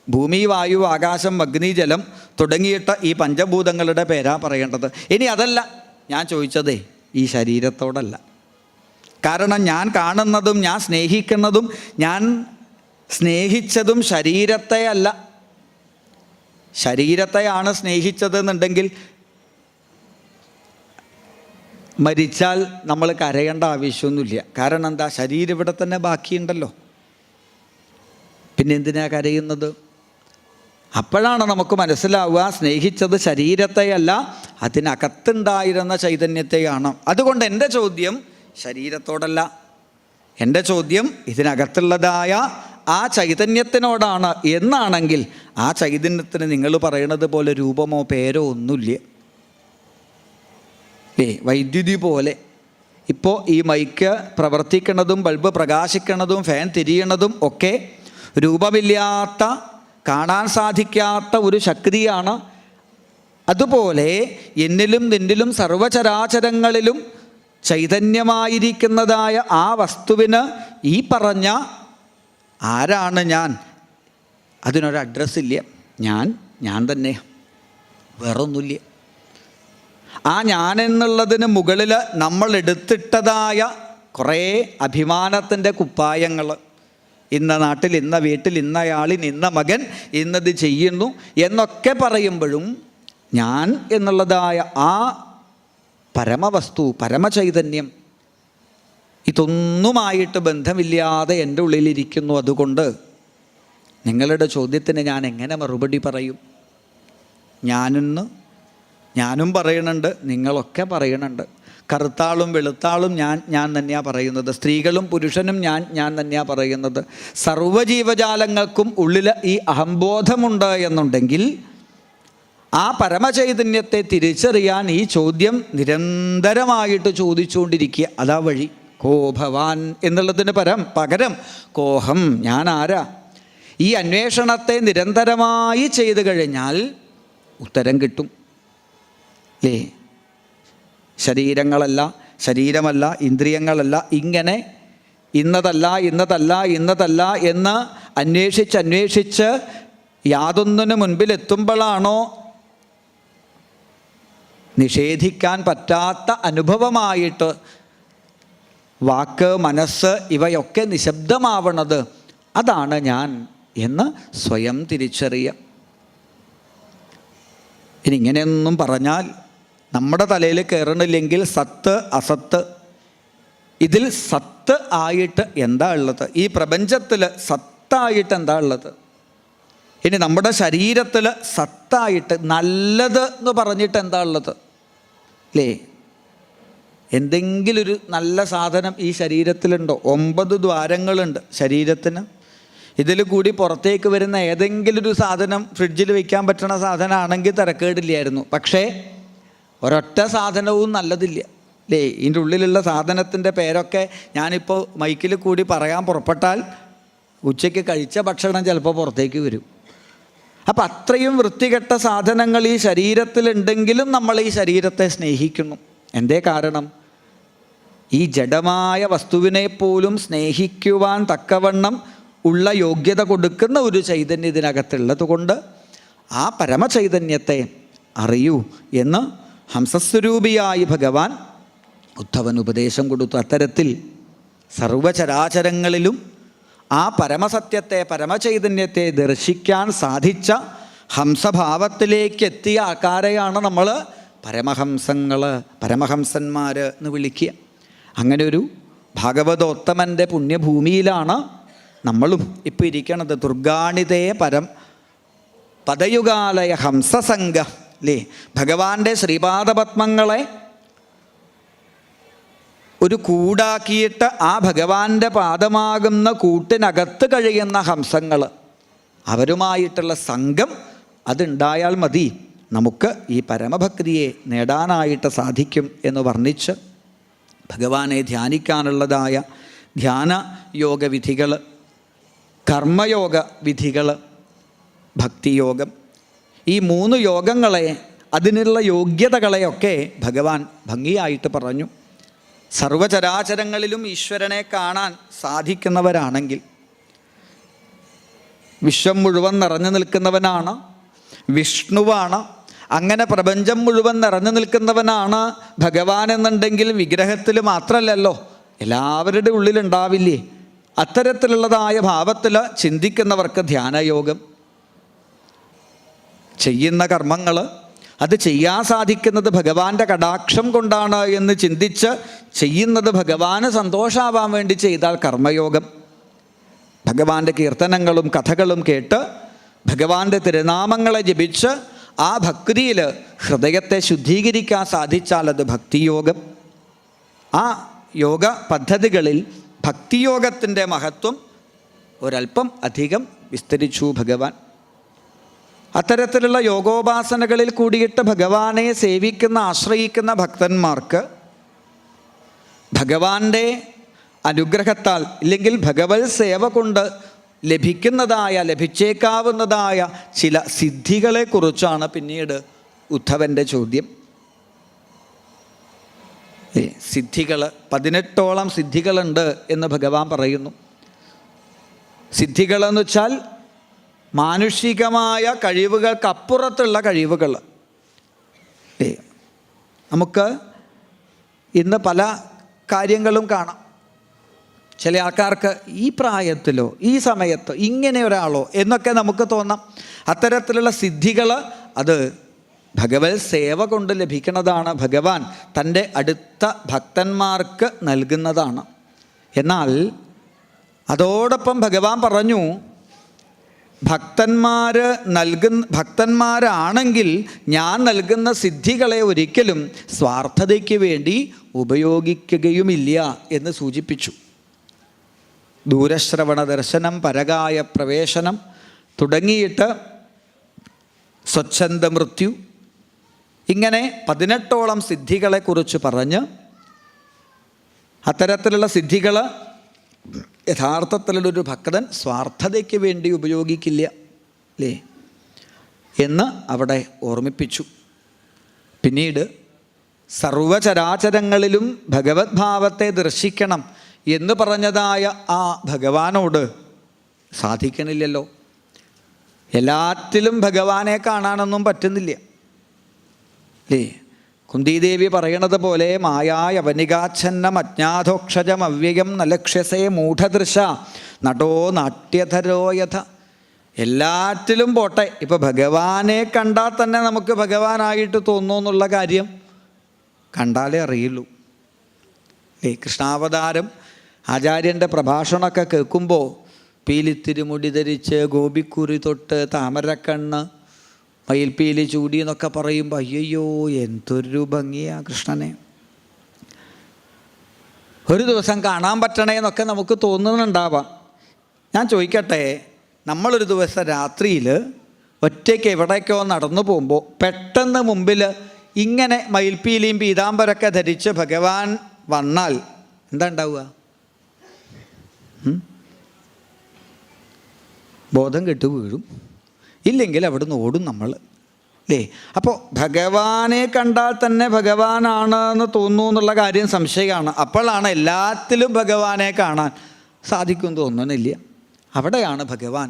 Speaker 1: ഭൂമി, വായു, ആകാശം, അഗ്നി, ജലം തുടങ്ങിയിട്ട് ഈ പഞ്ചഭൂതങ്ങളുടെ പേരാ പറയേണ്ടത്. ഇനി അതല്ല ഞാൻ ചോദിച്ചതേ, ഈ ശരീരത്തോടല്ല. കാരണം ഞാൻ കാണുന്നതും ഞാൻ സ്നേഹിക്കുന്നതും ഞാൻ സ്നേഹിച്ചതും ശരീരത്തെ അല്ല. ശരീരത്തെയാണ് സ്നേഹിച്ചതെന്നുണ്ടെങ്കിൽ മരിച്ചാൽ നമ്മൾ കരയേണ്ട ആവശ്യമൊന്നുമില്ല. കാരണം എന്താ? ശരീരം ഇവിടെ തന്നെ ബാക്കിയുണ്ടല്ലോ. പിന്നെ എന്തിനാ കരയുന്നത്? അപ്പോഴാണ് നമുക്ക് മനസ്സിലാവുക സ്നേഹിച്ചത് ശരീരത്തെയല്ല, അതിനകത്തുണ്ടായിരുന്ന ചൈതന്യത്തെയാണ്. അതുകൊണ്ട് എൻ്റെ ചോദ്യം ശരീരത്തോടല്ല, എൻ്റെ ചോദ്യം ഇതിനകത്തുള്ളതായ ആ ചൈതന്യത്തിനോടാണ് എന്നാണെങ്കിൽ ആ ചൈതന്യത്തിന് നിങ്ങൾ പറയണത് പോലെ രൂപമോ പേരോ ഒന്നുമില്ല. വൈദ്യുതി പോലെ ഇപ്പോൾ ഈ മൈക്ക് പ്രവർത്തിക്കുന്നതും ബൾബ് പ്രകാശിക്കുന്നതും ഫാൻ തിരിയണതും ഒക്കെ രൂപമില്ലാത്ത, കാണാൻ സാധിക്കാത്ത ഒരു ശക്തിയാണ്. അതുപോലെ എന്നിലും നിന്നിലും സർവചരാചരങ്ങളിലും ചൈതന്യമായിരിക്കുന്നതായ ആ വസ്തുവിന് ഈ പറഞ്ഞ ആരാണ് ഞാൻ, അതിനൊരു അഡ്രസ്സില്ല. ഞാൻ തന്നെ, വേറൊന്നുമില്ല. ആ ഞാനെന്നുള്ളതിന് മുകളിൽ നമ്മൾ എടുത്തിട്ടതായ കുറേ അഭിമാനത്തിൻ്റെ കുപ്പായങ്ങൾ, ഇന്ന നാട്ടിൽ, ഇന്ന വീട്ടിൽ, ഇന്നയാളിന്, ഇന്ന മകൻ ഇന്നത് ചെയ്യുന്നു എന്നൊക്കെ പറയുമ്പോഴും ഞാൻ എന്നുള്ളതായ ആ പരമവസ്തു, പരമചൈതന്യം ഇതൊന്നുമായിട്ട് ബന്ധമില്ലാതെ എൻ്റെ ഉള്ളിലിരിക്കുന്നു. അതുകൊണ്ട് നിങ്ങളുടെ ചോദ്യത്തിന് ഞാൻ എങ്ങനെ മറുപടി പറയും? ഞാനും പറയുന്നുണ്ട്, നിങ്ങളൊക്കെ പറയുന്നുണ്ട്. കറുത്താളും വെളുത്താളും ഞാൻ തന്നെയാണ് പറയുന്നത്. സ്ത്രീകളും പുരുഷനും ഞാൻ തന്നെയാണ് പറയുന്നത്. സർവ്വജീവജാലങ്ങൾക്കും ഉള്ളിൽ ഈ അഹംബോധമുണ്ട് എന്നുണ്ടെങ്കിൽ ആ പരമചൈതന്യത്തെ തിരിച്ചറിയാൻ ഈ ചോദ്യം നിരന്തരമായിട്ട് ചോദിച്ചുകൊണ്ടിരിക്കുക. അതാ വഴി. കോ ഭവാൻ എന്നുള്ളതിന് പകരം കോഹം, ഞാൻ ആരാ? ഈ അന്വേഷണത്തെ നിരന്തരമായി ചെയ്തു കഴിഞ്ഞാൽ ഉത്തരം കിട്ടും. അല്ലേ? ശരീരമല്ല, ഇന്ദ്രിയങ്ങളല്ല, ഇങ്ങനെ ഇന്നതല്ല എന്ന് അന്വേഷിച്ച് യാതൊന്നിനു മുൻപിലെത്തുമ്പോഴാണോ നിഷേധിക്കാൻ പറ്റാത്ത അനുഭവമായിട്ട് വാക്ക്, മനസ്സ് ഇവയൊക്കെ നിശബ്ദമാവണത്. അതാണ് ഞാൻ എന്ന് സ്വയം തിരിച്ചറിയുക. ഇനി ഇങ്ങനെയൊന്നും പറഞ്ഞാൽ നമ്മുടെ തലയിൽ കയറണില്ലെങ്കിൽ സത്ത് അസത്ത്, ഇതിൽ സത്ത് ആയിട്ട് എന്താ ഉള്ളത്? ഈ പ്രപഞ്ചത്തിൽ സത്തായിട്ട് എന്താ ഉള്ളത്? ഇനി നമ്മുടെ ശരീരത്തിൽ സത്തായിട്ട് നല്ലത് എന്ന് പറഞ്ഞിട്ട് എന്താ ഉള്ളത്? അല്ലേ? എന്തെങ്കിലും ഒരു നല്ല സാധനം ഈ ശരീരത്തിലുണ്ടോ? 9 ദ്വാരങ്ങളുണ്ട് ശരീരത്തിന്. ഇതിൽ കൂടി പുറത്തേക്ക് വരുന്ന ഏതെങ്കിലും ഒരു സാധനം ഫ്രിഡ്ജിൽ വയ്ക്കാൻ പറ്റുന്ന സാധനമാണെങ്കിൽ തിരക്കേടില്ലായിരുന്നു. പക്ഷേ ഒരൊറ്റ സാധനവും നല്ലതില്ല. അല്ലേ? ഇതിൻ്റെ ഉള്ളിലുള്ള സാധനത്തിൻ്റെ പേരൊക്കെ ഞാനിപ്പോൾ മൈക്കിൽ കൂടി പറയാൻ പുറപ്പെട്ടാൽ ഉച്ചയ്ക്ക് കഴിച്ച ഭക്ഷണം ചിലപ്പോൾ പുറത്തേക്ക് വരും. അപ്പം അത്രയും വൃത്തികെട്ട സാധനങ്ങൾ ഈ ശരീരത്തിലുണ്ടെങ്കിലും നമ്മൾ ഈ ശരീരത്തെ സ്നേഹിക്കുന്നു. എന്തേ കാരണം? ഈ ജഡമായ വസ്തുവിനെ പോലും സ്നേഹിക്കുവാൻ തക്കവണ്ണം ഉള്ള യോഗ്യത കൊടുക്കുന്ന ഒരു ചൈതന്യം ഇതിനകത്തുള്ളത് കൊണ്ട് ആ പരമചൈതന്യത്തെ അറിയൂ എന്ന് ഹംസസ്വരൂപിയായി ഭഗവാൻ ഉദ്ധവൻ ഉപദേശം കൊടുത്തു. അത്തരത്തിൽ സർവചരാചരങ്ങളിലും ആ പരമസത്യത്തെ, പരമചൈതന്യത്തെ ദർശിക്കാൻ സാധിച്ച ഹംസഭാവത്തിലേക്ക് എത്തിയ ആൾക്കാരെയാണ് നമ്മൾ പരമഹംസന്മാർ എന്ന് വിളിക്കുക. അങ്ങനെ ഒരു ഭാഗവതോത്തമൻ്റെ പുണ്യഭൂമിയിലാണ് നമ്മളും ഇപ്പോൾ ഇരിക്കണത്. ദുർഗാണിതേ പദയുഗാലയ ഹംസസംഘ. അല്ലേ? ഭഗവാന്റെ ശ്രീപാദപത്മങ്ങളെ ഒരു കൂടാക്കിയിട്ട് ആ ഭഗവാന്റെ പാദമാകുന്ന കൂട്ടിനകത്ത് കഴിയുന്ന ഹംസങ്ങൾ, അവരുമായിട്ടുള്ള സംഘം അതുണ്ടായാൽ മതി നമുക്ക് ഈ പരമഭക്തിയെ നേടാനായിട്ട് സാധിക്കും എന്ന് വർണ്ണിച്ച് ഭഗവാനെ ധ്യാനിക്കാനുള്ളതായ ധ്യാനയോഗ വിധികൾ, കർമ്മയോഗ വിധികൾ, ഭക്തിയോഗം, ഈ 3 യോഗങ്ങളെ, അതിനുള്ള യോഗ്യതകളെയൊക്കെ ഭഗവാൻ ഭംഗിയായിട്ട് പറഞ്ഞു. സർവചരാചരങ്ങളിലും ഈശ്വരനെ കാണാൻ സാധിക്കുന്നവരാണെങ്കിൽ, വിശ്വം മുഴുവൻ നിറഞ്ഞു നിൽക്കുന്നവനാണ് വിഷ്ണുവാണ്. അങ്ങനെ പ്രപഞ്ചം മുഴുവൻ നിറഞ്ഞു നിൽക്കുന്നവനാണ് ഭഗവാൻ എന്നുണ്ടെങ്കിൽ വിഗ്രഹത്തിൽ മാത്രമല്ലല്ലോ, എല്ലാവരുടെ ഉള്ളിലുണ്ടാവില്ലേ? അത്തരത്തിലുള്ളതായ ഭാവത്തിൽ ചിന്തിക്കുന്നവർക്ക് ധ്യാനയോഗം, ചെയ്യുന്ന കർമ്മങ്ങൾ അത് ചെയ്യാൻ സാധിക്കുന്നത് ഭഗവാന്റെ കടാക്ഷം കൊണ്ടാണ് എന്ന് ചിന്തിച്ച് ചെയ്യുന്നത് ഭഗവാന് സന്തോഷമാവാൻ വേണ്ടി ചെയ്താൽ കർമ്മയോഗം. ഭഗവാന്റെ കീർത്തനങ്ങളും കഥകളും കേട്ട് ഭഗവാന്റെ തിരുനാമങ്ങളെ ജപിച്ച് ആ ഭക്തിയിൽ ഹൃദയത്തെ ശുദ്ധീകരിക്കാൻ സാധിച്ചാൽ അത് ഭക്തിയോഗം. ആ യോഗ പദ്ധതികളിൽ ഭക്തിയോഗത്തിൻ്റെ മഹത്വം ഒരല്പം അധികം വിസ്തരിച്ചു ഭഗവാൻ. അത്തരത്തിലുള്ള യോഗോപാസനകളിൽ കൂടിയിട്ട് ഭഗവാനെ സേവിക്കുന്ന ആശ്രയിക്കുന്ന ഭക്തന്മാർക്ക് ഭഗവാന്റെ അനുഗ്രഹത്താൽ ഇല്ലെങ്കിൽ ഭഗവത് സേവ കൊണ്ട് ലഭിച്ചേക്കാവുന്നതായ ചില സിദ്ധികളെക്കുറിച്ചാണ് പിന്നീട് ഉദ്ധവൻ്റെ ചോദ്യം. സിദ്ധികൾ 18ഓളം സിദ്ധികളുണ്ട് എന്ന് ഭഗവാൻ പറയുന്നു. സിദ്ധികളെന്ന് വെച്ചാൽ മാനുഷികമായ കഴിവുകൾക്കപ്പുറത്തുള്ള കഴിവുകൾ. നമുക്ക് ഇന്ന് പല കാര്യങ്ങളും കാണാം. ചില ആൾക്കാർക്ക് ഈ പ്രായത്തിലോ ഈ സമയത്തോ ഇങ്ങനെ ഒരാളോ എന്നൊക്കെ നമുക്ക് തോന്നാം. അത്തരത്തിലുള്ള സിദ്ധികൾ അത് ഭഗവത് സേവ കൊണ്ട് ലഭിക്കുന്നതാണ്. ഭഗവാൻ തൻ്റെ അടുത്ത ഭക്തന്മാർക്ക് നൽകുന്നതാണ്. എന്നാൽ അതോടൊപ്പം ഭഗവാൻ പറഞ്ഞു, ഭക്തന്മാരാണെങ്കിൽ ഞാൻ നൽകുന്ന സിദ്ധികളെ ഒരിക്കലും സ്വാർത്ഥതയ്ക്ക് വേണ്ടി ഉപയോഗിക്കുകയുമില്ല എന്ന് സൂചിപ്പിച്ചു. ദൂരശ്രവണ ദർശനം, പരകായ പ്രവേശനം തുടങ്ങിയിട്ട് സ്വച്ഛന്ത മൃത്യു, ഇങ്ങനെ 18ഓളം സിദ്ധികളെക്കുറിച്ച് പറഞ്ഞ് അത്തരത്തിലുള്ള സിദ്ധികൾ യഥാർത്ഥത്തിലുള്ളൊരു ഭക്തൻ സ്വാർത്ഥതയ്ക്ക് വേണ്ടി ഉപയോഗിക്കില്ല അല്ലേ എന്ന് അവിടെ ഓർമ്മിപ്പിച്ചു. പിന്നീട് സർവചരാചരങ്ങളിലും ഭഗവത് ഭാവത്തെ ദർശിക്കണം എന്ന് പറഞ്ഞതായ ആ ഭഗവാനോട് സാധിക്കണില്ലല്ലോ. എല്ലാറ്റിലും ഭഗവാനെ കാണാനൊന്നും പറ്റുന്നില്ല അല്ലേ. കുന്തിദേവി പറയണത് പോലെ മായായവനികാച്ഛന്നം അജ്ഞാതോക്ഷജം അവ്യയം നലക്ഷ്യസേ മൂഢദൃശ നടോ നാട്യധരോ യഥ. എല്ലാറ്റിലും പോട്ടെ, ഇപ്പോൾ ഭഗവാനെ കണ്ടാൽ തന്നെ നമുക്ക് ഭഗവാനായിട്ട് തോന്നുമെന്നുള്ള കാര്യം കണ്ടാലേ അറിയുള്ളൂ. കൃഷ്ണാവതാരം ആചാര്യൻ്റെ പ്രഭാഷണമൊക്കെ കേൾക്കുമ്പോൾ പീലിത്തിരുമുടി ധരിച്ച് ഗോപിക്കുറി തൊട്ട് താമരക്കണ്ണ് മയിൽപ്പീലി ചൂടി എന്നൊക്കെ പറയുമ്പോൾ അയ്യോ എന്തൊരു ഭംഗിയാ കൃഷ്ണനെ, ഒരു ദിവസം കാണാൻ പറ്റണേന്നൊക്കെ നമുക്ക് തോന്നുന്നുണ്ടാവാം. ഞാൻ ചോദിക്കട്ടെ, നമ്മളൊരു ദിവസം രാത്രിയിൽ ഒറ്റയ്ക്ക് എവിടേക്കോ നടന്നു പോകുമ്പോൾ പെട്ടെന്ന് മുമ്പിൽ ഇങ്ങനെ മയിൽപ്പീലിയും പീതാംബരൊക്കെ ധരിച്ച് ഭഗവാൻ വന്നാൽ എന്താ ഉണ്ടാവുക? ബോധം കെട്ടു വീഴും, ഇല്ലെങ്കിൽ അവിടുന്ന് ഓടും നമ്മൾ അല്ലേ. അപ്പോൾ ഭഗവാനെ കണ്ടാൽ തന്നെ ഭഗവാനാണ് എന്ന് തോന്നുന്നു എന്നുള്ള കാര്യം സംശയമാണ്. അപ്പോഴാണ് എല്ലാത്തിലും ഭഗവാനെ കാണാൻ സാധിക്കും തോന്നുന്നില്ല. അവിടെയാണ് ഭഗവാൻ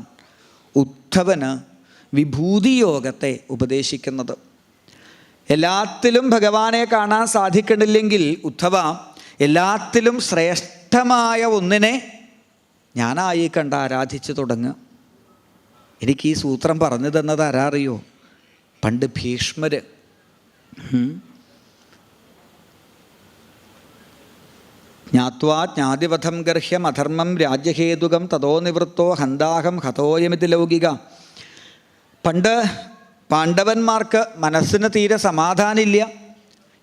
Speaker 1: ഉദ്ധവന് വിഭൂതി യോഗത്തെ ഉപദേശിക്കുന്നത്. എല്ലാത്തിലും ഭഗവാനെ കാണാൻ സാധിക്കണില്ലെങ്കിൽ ഉദ്ധവ, എല്ലാത്തിലും ശ്രേഷ്ഠമായ ഒന്നിനെ ഞാനായി കണ്ട് ആരാധിച്ചു തുടങ്ങുക. എനിക്ക് ഈ സൂത്രം പറഞ്ഞു തന്നത് ആരാ അറിയോ? പണ്ട് ഭീഷ്മര് ജ്ഞാത്വാ ജ്ഞാതിവധം ഗർഹ്യം അധർമ്മം രാജ്യഹേതുകം തതോ നിവൃത്തോ ഹന്താഹം ഹതോയമിതി ലൗകിക. പണ്ട് പാണ്ഡവന്മാർക്ക് മനസ്സിന് തീരെ സമാധാനമില്ല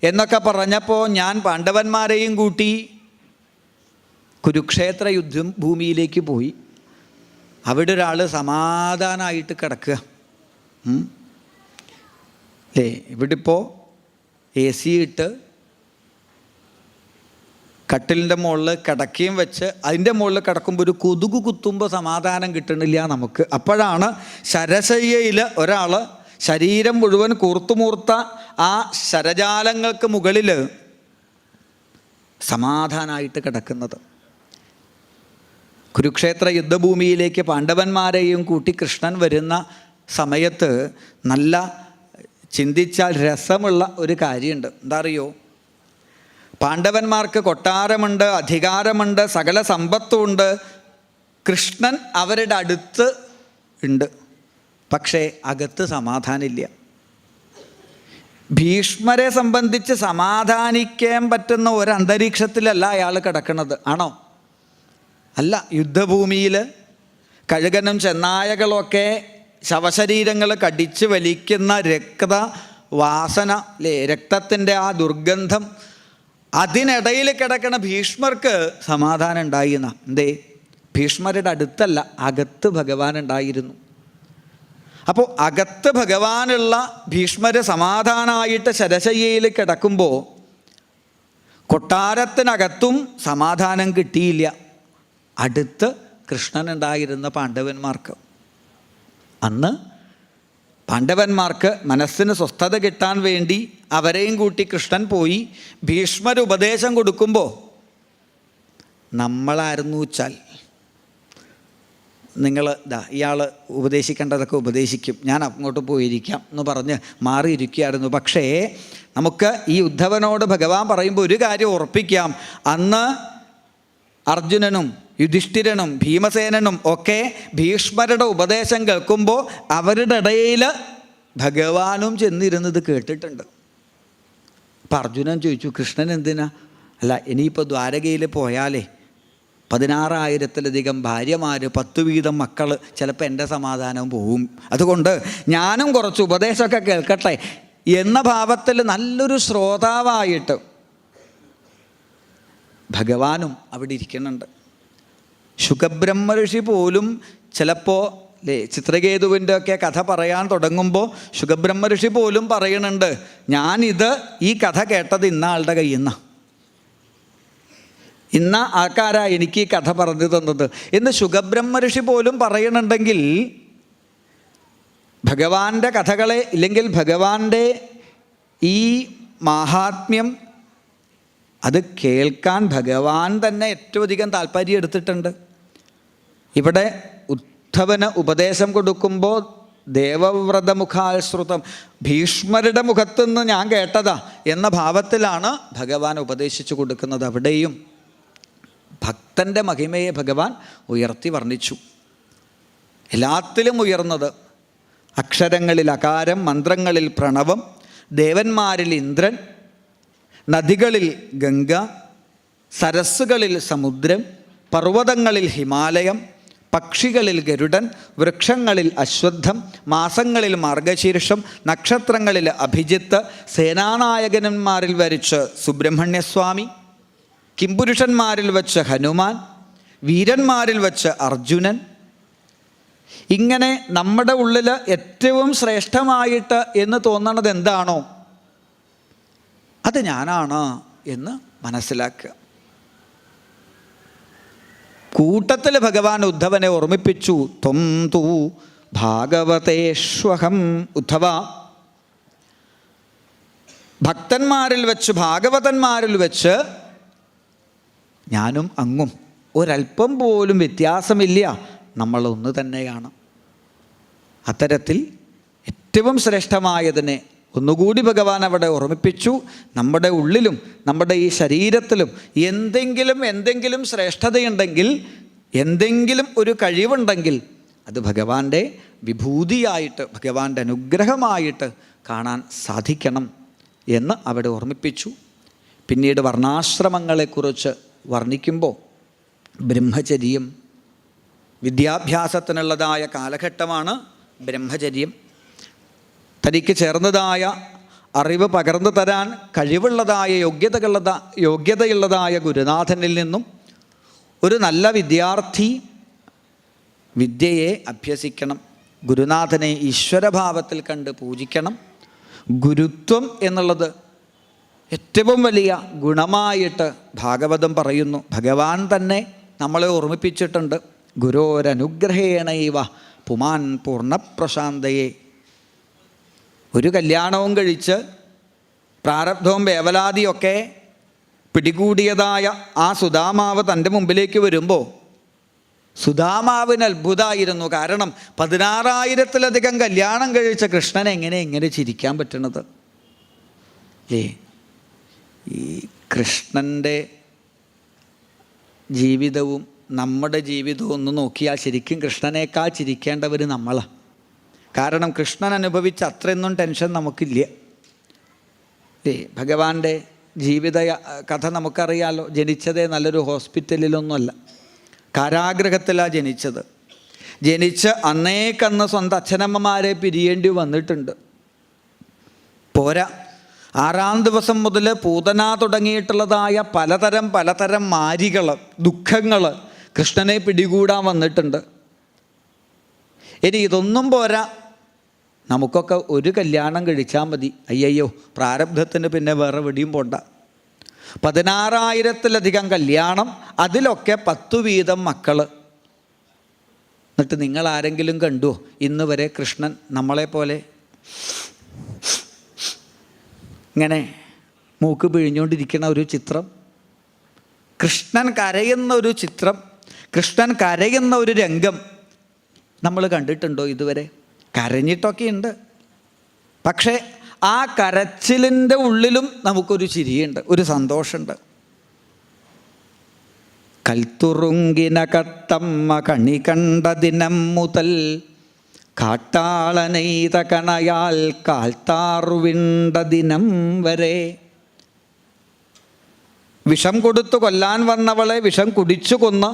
Speaker 1: എന്നൊക്കെ പറഞ്ഞപ്പോൾ ഞാൻ പാണ്ഡവന്മാരെയും കൂട്ടി കുരുക്ഷേത്ര യുദ്ധം ഭൂമിയിലേക്ക് പോയി. അവിടെ ഒരാൾ സമാധാനമായിട്ട് കിടക്കുക അല്ലേ. ഇവിടെ ഇപ്പോൾ AC ഇട്ട് കട്ടിലിൻ്റെ മുകളിൽ കിടക്കുകയും വെച്ച് അതിൻ്റെ മുകളിൽ കിടക്കുമ്പോൾ ഒരു കൊതുക് കുത്തുമ്പോൾ സമാധാനം കിട്ടണില്ല നമുക്ക്. അപ്പോഴാണ് ശരശയ്യയിൽ ഒരാൾ ശരീരം മുഴുവൻ കൂർത്തുമൂർത്ത ആ ശരജാലങ്ങൾക്ക് മുകളിൽ സമാധാനമായിട്ട് കിടക്കുന്നത്. കുരുക്ഷേത്ര യുദ്ധഭൂമിയിലേക്ക് പാണ്ഡവന്മാരെയും കൂട്ടി കൃഷ്ണൻ വരുന്ന സമയത്ത് നല്ല ചിന്തിച്ചാൽ രസമുള്ള ഒരു കാര്യമുണ്ട്. എന്താ അറിയോ? പാണ്ഡവന്മാർക്ക് കൊട്ടാരമുണ്ട്, അധികാരമുണ്ട്, സകല സമ്പത്തുമുണ്ട്. കൃഷ്ണൻ അവരുടെ അടുത്ത് ഉണ്ട്, പക്ഷേ അകത്ത് സമാധാനമില്ല. ഭീഷ്മരെ സംബന്ധിച്ച് സമാധാനിക്കാൻ പറ്റുന്ന ഒരു അന്തരീക്ഷത്തിലല്ല അയാൾ കിടക്കുന്നത്, ആണോ? അല്ല. യുദ്ധഭൂമിയിൽ കഴുകനും ചെന്നായകളൊക്കെ ശവശരീരങ്ങൾ കടിച്ച് വലിക്കുന്ന രക്തവാസന അല്ലേ, രക്തത്തിൻ്റെ ആ ദുർഗന്ധം, അതിനിടയിൽ കിടക്കണ ഭീഷ്മർക്ക് സമാധാനം ഉണ്ടായിരുന്ന എന്തേ? ഭീഷ്മരുടെ അടുത്തല്ല, അകത്ത് ഭഗവാൻ ഉണ്ടായിരുന്നു. അപ്പോൾ അകത്ത് ഭഗവാനുള്ള ഭീഷ്മര് സമാധാനമായിട്ട് ശരശയ്യയിൽ കിടക്കുമ്പോൾ കൊട്ടാരത്തിനകത്തും സമാധാനം കിട്ടിയില്ല. അടുത്ത് കൃഷ്ണനുണ്ടായിരുന്ന പാണ്ഡവന്മാർക്ക്, അന്ന് പാണ്ഡവന്മാർക്ക് മനസ്സിന് സ്വസ്ഥത കിട്ടാൻ വേണ്ടി അവരെയും കൂട്ടി കൃഷ്ണൻ പോയി ഭീഷ്മർ ഉപദേശം കൊടുക്കുമ്പോൾ നമ്മളായിരുന്നു വെച്ചാൽ നിങ്ങൾ ഇയാൾ ഉപദേശിക്കേണ്ടതൊക്കെ ഉപദേശിക്കും, ഞാൻ അങ്ങോട്ട് പോയിരിക്കാം എന്ന് പറഞ്ഞ് മാറിയിരിക്കുകയായിരുന്നു. പക്ഷേ നമുക്ക് ഈ ഉദ്ധവനോട് ഭഗവാൻ പറയുമ്പോൾ ഒരു കാര്യം ഉറപ്പിക്കാം, അന്ന് അർജുനനും യുധിഷ്ഠിരനും ഭീമസേനനും ഒക്കെ ഭീഷ്മരുടെ ഉപദേശം കേൾക്കുമ്പോൾ അവരുടെ ഇടയിൽ ഭഗവാനും ചെന്നിരുന്നത് കേട്ടിട്ടുണ്ട്. അപ്പം അർജുനൻ ചോദിച്ചു, കൃഷ്ണൻ എന്തിനാ? അല്ല, ഇനിയിപ്പോൾ ദ്വാരകയിൽ പോയാലേ 16,000-ലധികം ഭാര്യമാർ, 10 വീതം മക്കൾ, ചിലപ്പോൾ എൻ്റെ സമാധാനം പോവും, അതുകൊണ്ട് ഞാനും കുറച്ച് ഉപദേശമൊക്കെ കേൾക്കട്ടെ എന്ന ഭാവത്തിൽ നല്ലൊരു ശ്രോതാവായിട്ട് ഭഗവാനും അവിടെ ഇരിക്കുന്നുണ്ട്. ശുകബ്രഹ്മഋഷി പോലും ചിലപ്പോൾ അല്ലേ, ചിത്രകേതുവിൻ്റെ ഒക്കെ കഥ പറയാൻ തുടങ്ങുമ്പോൾ ശുകബ്രഹ്മഋഷി പോലും പറയുന്നുണ്ട്, ഞാനിത് ഈ കഥ കേട്ടത് ഇന്ന ആളുടെ കയ്യിൽ നിന്നാണ്, ഇന്ന ആൾക്കാരാ എനിക്ക് ഈ കഥ പറഞ്ഞു തന്നത് എന്ന് ശുകബ്രഹ്മഋഷി പോലും പറയുന്നുണ്ടെങ്കിൽ, ഭഗവാന്റെ കഥകളെ ഇല്ലെങ്കിൽ ഭഗവാന്റെ ഈ മാഹാത്മ്യം അത് കേൾക്കാൻ ഭഗവാൻ തന്നെ ഏറ്റവും അധികം താല്പര്യം എടുത്തിട്ടുണ്ട്. ഇവിടെ ഉദ്ധവന് ഉപദേശം കൊടുക്കുമ്പോൾ ദേവവ്രതമുഖാശ്രുതം, ഭീഷ്മരുടെ മുഖത്തുനിന്ന് ഞാൻ കേട്ടതാ എന്ന ഭാവത്തിലാണ് ഭഗവാൻ ഉപദേശിച്ചു കൊടുക്കുന്നത്. അവിടെയും ഭക്തൻ്റെ മഹിമയെ ഭഗവാൻ ഉയർത്തി വർണ്ണിച്ചു. എല്ലാത്തിലും ഉയർന്നത് അക്ഷരങ്ങളിൽ അകാരം, മന്ത്രങ്ങളിൽ പ്രണവം, ദേവന്മാരിൽ ഇന്ദ്രൻ, നദികളിൽ ഗംഗ, സരസ്സുകളിൽ സമുദ്രം, പർവ്വതങ്ങളിൽ ഹിമാലയം, പക്ഷികളിൽ ഗരുഡൻ, വൃക്ഷങ്ങളിൽ അശ്വത്ഥം, മാസങ്ങളിൽ മാർഗശീർഷം, നക്ഷത്രങ്ങളിൽ അഭിജിത്ത്, സേനാനായകന്മാരിൽ വരിച്ച് സുബ്രഹ്മണ്യസ്വാമി, കിംപുരുഷന്മാരിൽ വച്ച് ഹനുമാൻ, വീരന്മാരിൽ വച്ച് അർജുനൻ. ഇങ്ങനെ നമ്മുടെ ഉള്ളിൽ ഏറ്റവും ശ്രേഷ്ഠമായിട്ട് എന്ന് തോന്നണത് എന്താണോ അത് ഞാനാണ് എന്ന് മനസ്സിലാക്കുക. കൂട്ടത്തിൽ ഭഗവാൻ ഉദ്ധവനെ ഓർമ്മിപ്പിച്ചു, ത്വം തു ഭാഗവതേഷ്വഹം. ഉദ്ധവ, ഭക്തന്മാരിൽ വെച്ച്, ഭാഗവതന്മാരിൽ വെച്ച് ഞാനും അങ്ങും ഒരല്പം പോലും വ്യത്യാസമില്ല, നമ്മളൊന്ന് തന്നെയാണ്. അത്തരത്തിൽ ഏറ്റവും ശ്രേഷ്ഠമായതിനെ ഒന്നുകൂടി ഭഗവാൻ അവിടെ ഓർമ്മിപ്പിച്ചു. നമ്മുടെ ഉള്ളിലും നമ്മുടെ ഈ ശരീരത്തിലും എന്തെങ്കിലും ശ്രേഷ്ഠതയുണ്ടെങ്കിൽ, എന്തെങ്കിലും ഒരു കഴിവുണ്ടെങ്കിൽ അത് ഭഗവാന്റെ വിഭൂതിയായിട്ട്, ഭഗവാന്റെ അനുഗ്രഹമായിട്ട് കാണാൻ സാധിക്കണം എന്ന് അവിടെ ഓർമ്മിപ്പിച്ചു. പിന്നീട് വർണ്ണാശ്രമങ്ങളെക്കുറിച്ച് വർണ്ണിക്കുമ്പോൾ ബ്രഹ്മചര്യം, വിദ്യാഭ്യാസത്തിനുള്ളതായ കാലഘട്ടമാണ് ബ്രഹ്മചര്യം. തനിക്ക് ചേർന്നതായ അറിവ് പകർന്നു തരാൻ കഴിവുള്ളതായ യോഗ്യതയുള്ളതായ ഗുരുനാഥനിൽ നിന്നും ഒരു നല്ല വിദ്യാർത്ഥി വിദ്യയെ അഭ്യസിക്കണം. ഗുരുനാഥനെ ഈശ്വരഭാവത്തിൽ കണ്ട് പൂജിക്കണം. ഗുരുത്വം എന്നുള്ളത് ഏറ്റവും വലിയ ഗുണമായിട്ട് ഭാഗവതം പറയുന്നു. ഭഗവാൻ തന്നെ നമ്മളെ ഓർമ്മിപ്പിച്ചിട്ടുണ്ട്, ഗുരോരനുഗ്രഹേണൈവ പുമാൻ പൂർണ്ണപ്രശാന്തയെ. ഒരു കല്യാണവും കഴിച്ച് പ്രാരബ്ധവും വേവലാതിയൊക്കെ പിടികൂടിയതായ ആ സുദാമാവ് തൻ്റെ മുമ്പിലേക്ക് വരുമ്പോൾ സുദാമാവിന് അത്ഭുതമായിരുന്നു. കാരണം 16,000-ലധികം കല്യാണം കഴിച്ച കൃഷ്ണൻ എങ്ങനെ ചിരിക്കാൻ പറ്റണത്? ഈ കൃഷ്ണൻ്റെ ജീവിതവും നമ്മുടെ ജീവിതവും ഒന്ന് നോക്കിയാൽ ശരിക്കും കൃഷ്ണനേക്കാൾ ചിരിക്കേണ്ടവർ നമ്മളാണ്. കാരണം കൃഷ്ണൻ അനുഭവിച്ച അത്രയൊന്നും ടെൻഷൻ നമുക്കില്ല. ഭഗവാന്റെ ജീവിത കഥ നമുക്കറിയാലോ. ജനിച്ചതേ നല്ലൊരു ഹോസ്പിറ്റലിലൊന്നുമല്ല, കാരാഗൃഹത്തിലാണ് ജനിച്ചത്. ജനിച്ച് അന്നേക്കന്ന് സ്വന്തം അച്ഛനമ്മമാരെ പിരിയേണ്ടി വന്നിട്ടുണ്ട്. പോരാ, 6-ാം ദിവസം മുതൽ പൂതന തുടങ്ങിയിട്ടുള്ളതായ പലതരം മാരികൾ, ദുഃഖങ്ങൾ കൃഷ്ണനെ പിടികൂടാൻ വന്നിട്ടുണ്ട്. ഇനി ഇതൊന്നും പോരാ, നമുക്കൊക്കെ ഒരു കല്യാണം കഴിച്ചാൽ മതി. അയ്യോ, പ്രാരബ്ധത്തിന് പിന്നെ വേറെ എവിടെയും പോണ്ട. 16,000-ത്തിലധികം കല്യാണം, അതിലൊക്കെ 10 വീതം മക്കൾ. എന്നിട്ട് നിങ്ങൾ ആരെങ്കിലും കണ്ടുവോ ഇന്ന് വരെ കൃഷ്ണൻ നമ്മളെപ്പോലെ ഇങ്ങനെ മൂക്ക് പിഴിഞ്ഞുകൊണ്ടിരിക്കുന്ന ഒരു ചിത്രം? കൃഷ്ണൻ കരയുന്ന ഒരു ചിത്രം, കൃഷ്ണൻ കരയുന്ന ഒരു രംഗം നമ്മൾ കണ്ടിട്ടുണ്ടോ ഇതുവരെ? കരഞ്ഞിട്ടൊക്കെ ഉണ്ട്, പക്ഷേ ആ കരച്ചിലിൻ്റെ ഉള്ളിലും നമുക്കൊരു ചിരിയുണ്ട്, ഒരു സന്തോഷമുണ്ട്. കൽത്തുറുങ്കിന കത്തമ്മ കണി കണ്ട ദിനം മുതൽ കാട്ടാളനെയ്ത കണയാൽ കാൽത്താറുവിണ്ട ദിനം വരെ. വിഷം കൊടുത്തു കൊല്ലാൻ വന്നവളെ വിഷം കുടിച്ചു കൊന്ന്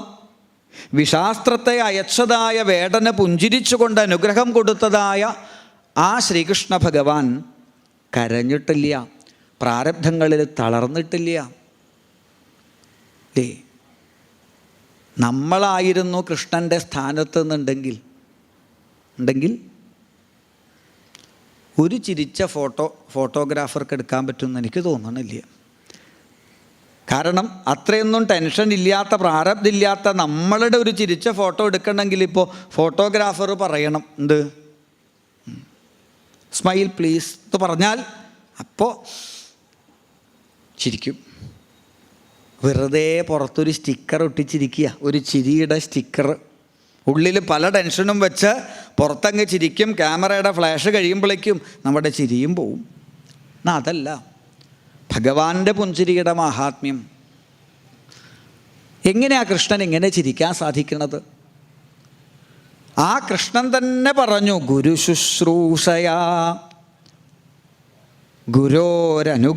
Speaker 1: വിഷാസ്ത്രത്തെ അയച്ചതായ വേടന് പുഞ്ചിരിച്ചുകൊണ്ട് അനുഗ്രഹം കൊടുത്തതായ ആ ശ്രീകൃഷ്ണ ഭഗവാൻ കരഞ്ഞിട്ടില്ല, പ്രാരബ്ധങ്ങളിൽ തളർന്നിട്ടില്ല. നമ്മളായിരുന്നു കൃഷ്ണൻ്റെ സ്ഥാനത്ത് നിന്നുണ്ടെങ്കിൽ ഒരു ചിരിച്ച ഫോട്ടോഗ്രാഫർക്ക് എടുക്കാൻ പറ്റുമെന്ന് എനിക്ക് തോന്നണില്ല. കാരണം അത്രയൊന്നും ടെൻഷൻ ഇല്ലാത്ത, പ്രാരബ്ധമില്ലാത്ത നമ്മളുടെ ഒരു ചിരിച്ച ഫോട്ടോ എടുക്കണമെങ്കിൽ ഇപ്പോൾ ഫോട്ടോഗ്രാഫർ പറയണം എന്ത്, സ്മൈൽ പ്ലീസ് എന്ന് പറഞ്ഞാൽ അപ്പോൾ ചിരിക്കും. വെറുതെ പുറത്തൊരു സ്റ്റിക്കർ ഒട്ടിച്ചിരിക്കുക, ഒരു ചിരിയുടെ സ്റ്റിക്കർ. ഉള്ളിൽ പല ടെൻഷനും വെച്ച് പുറത്തങ്ങ് ചിരിക്കും. ക്യാമറയുടെ ഫ്ലാഷ് കഴിയുമ്പോഴേക്കും നമ്മുടെ ചിരിയും പോവും. എന്നാൽ അതല്ല ഭഗവാന്റെ പുഞ്ചിരിയുടെ മഹാത്മ്യം. എങ്ങനെയാ കൃഷ്ണൻ ഇങ്ങനെ ചിരിക്കാൻ സാധിക്കുന്നത്? ആ കൃഷ്ണൻ തന്നെ പറഞ്ഞു, ഗുരു ശുശ്രൂഷയാ ഗുരോരനുഗ്രഹേണൈവ.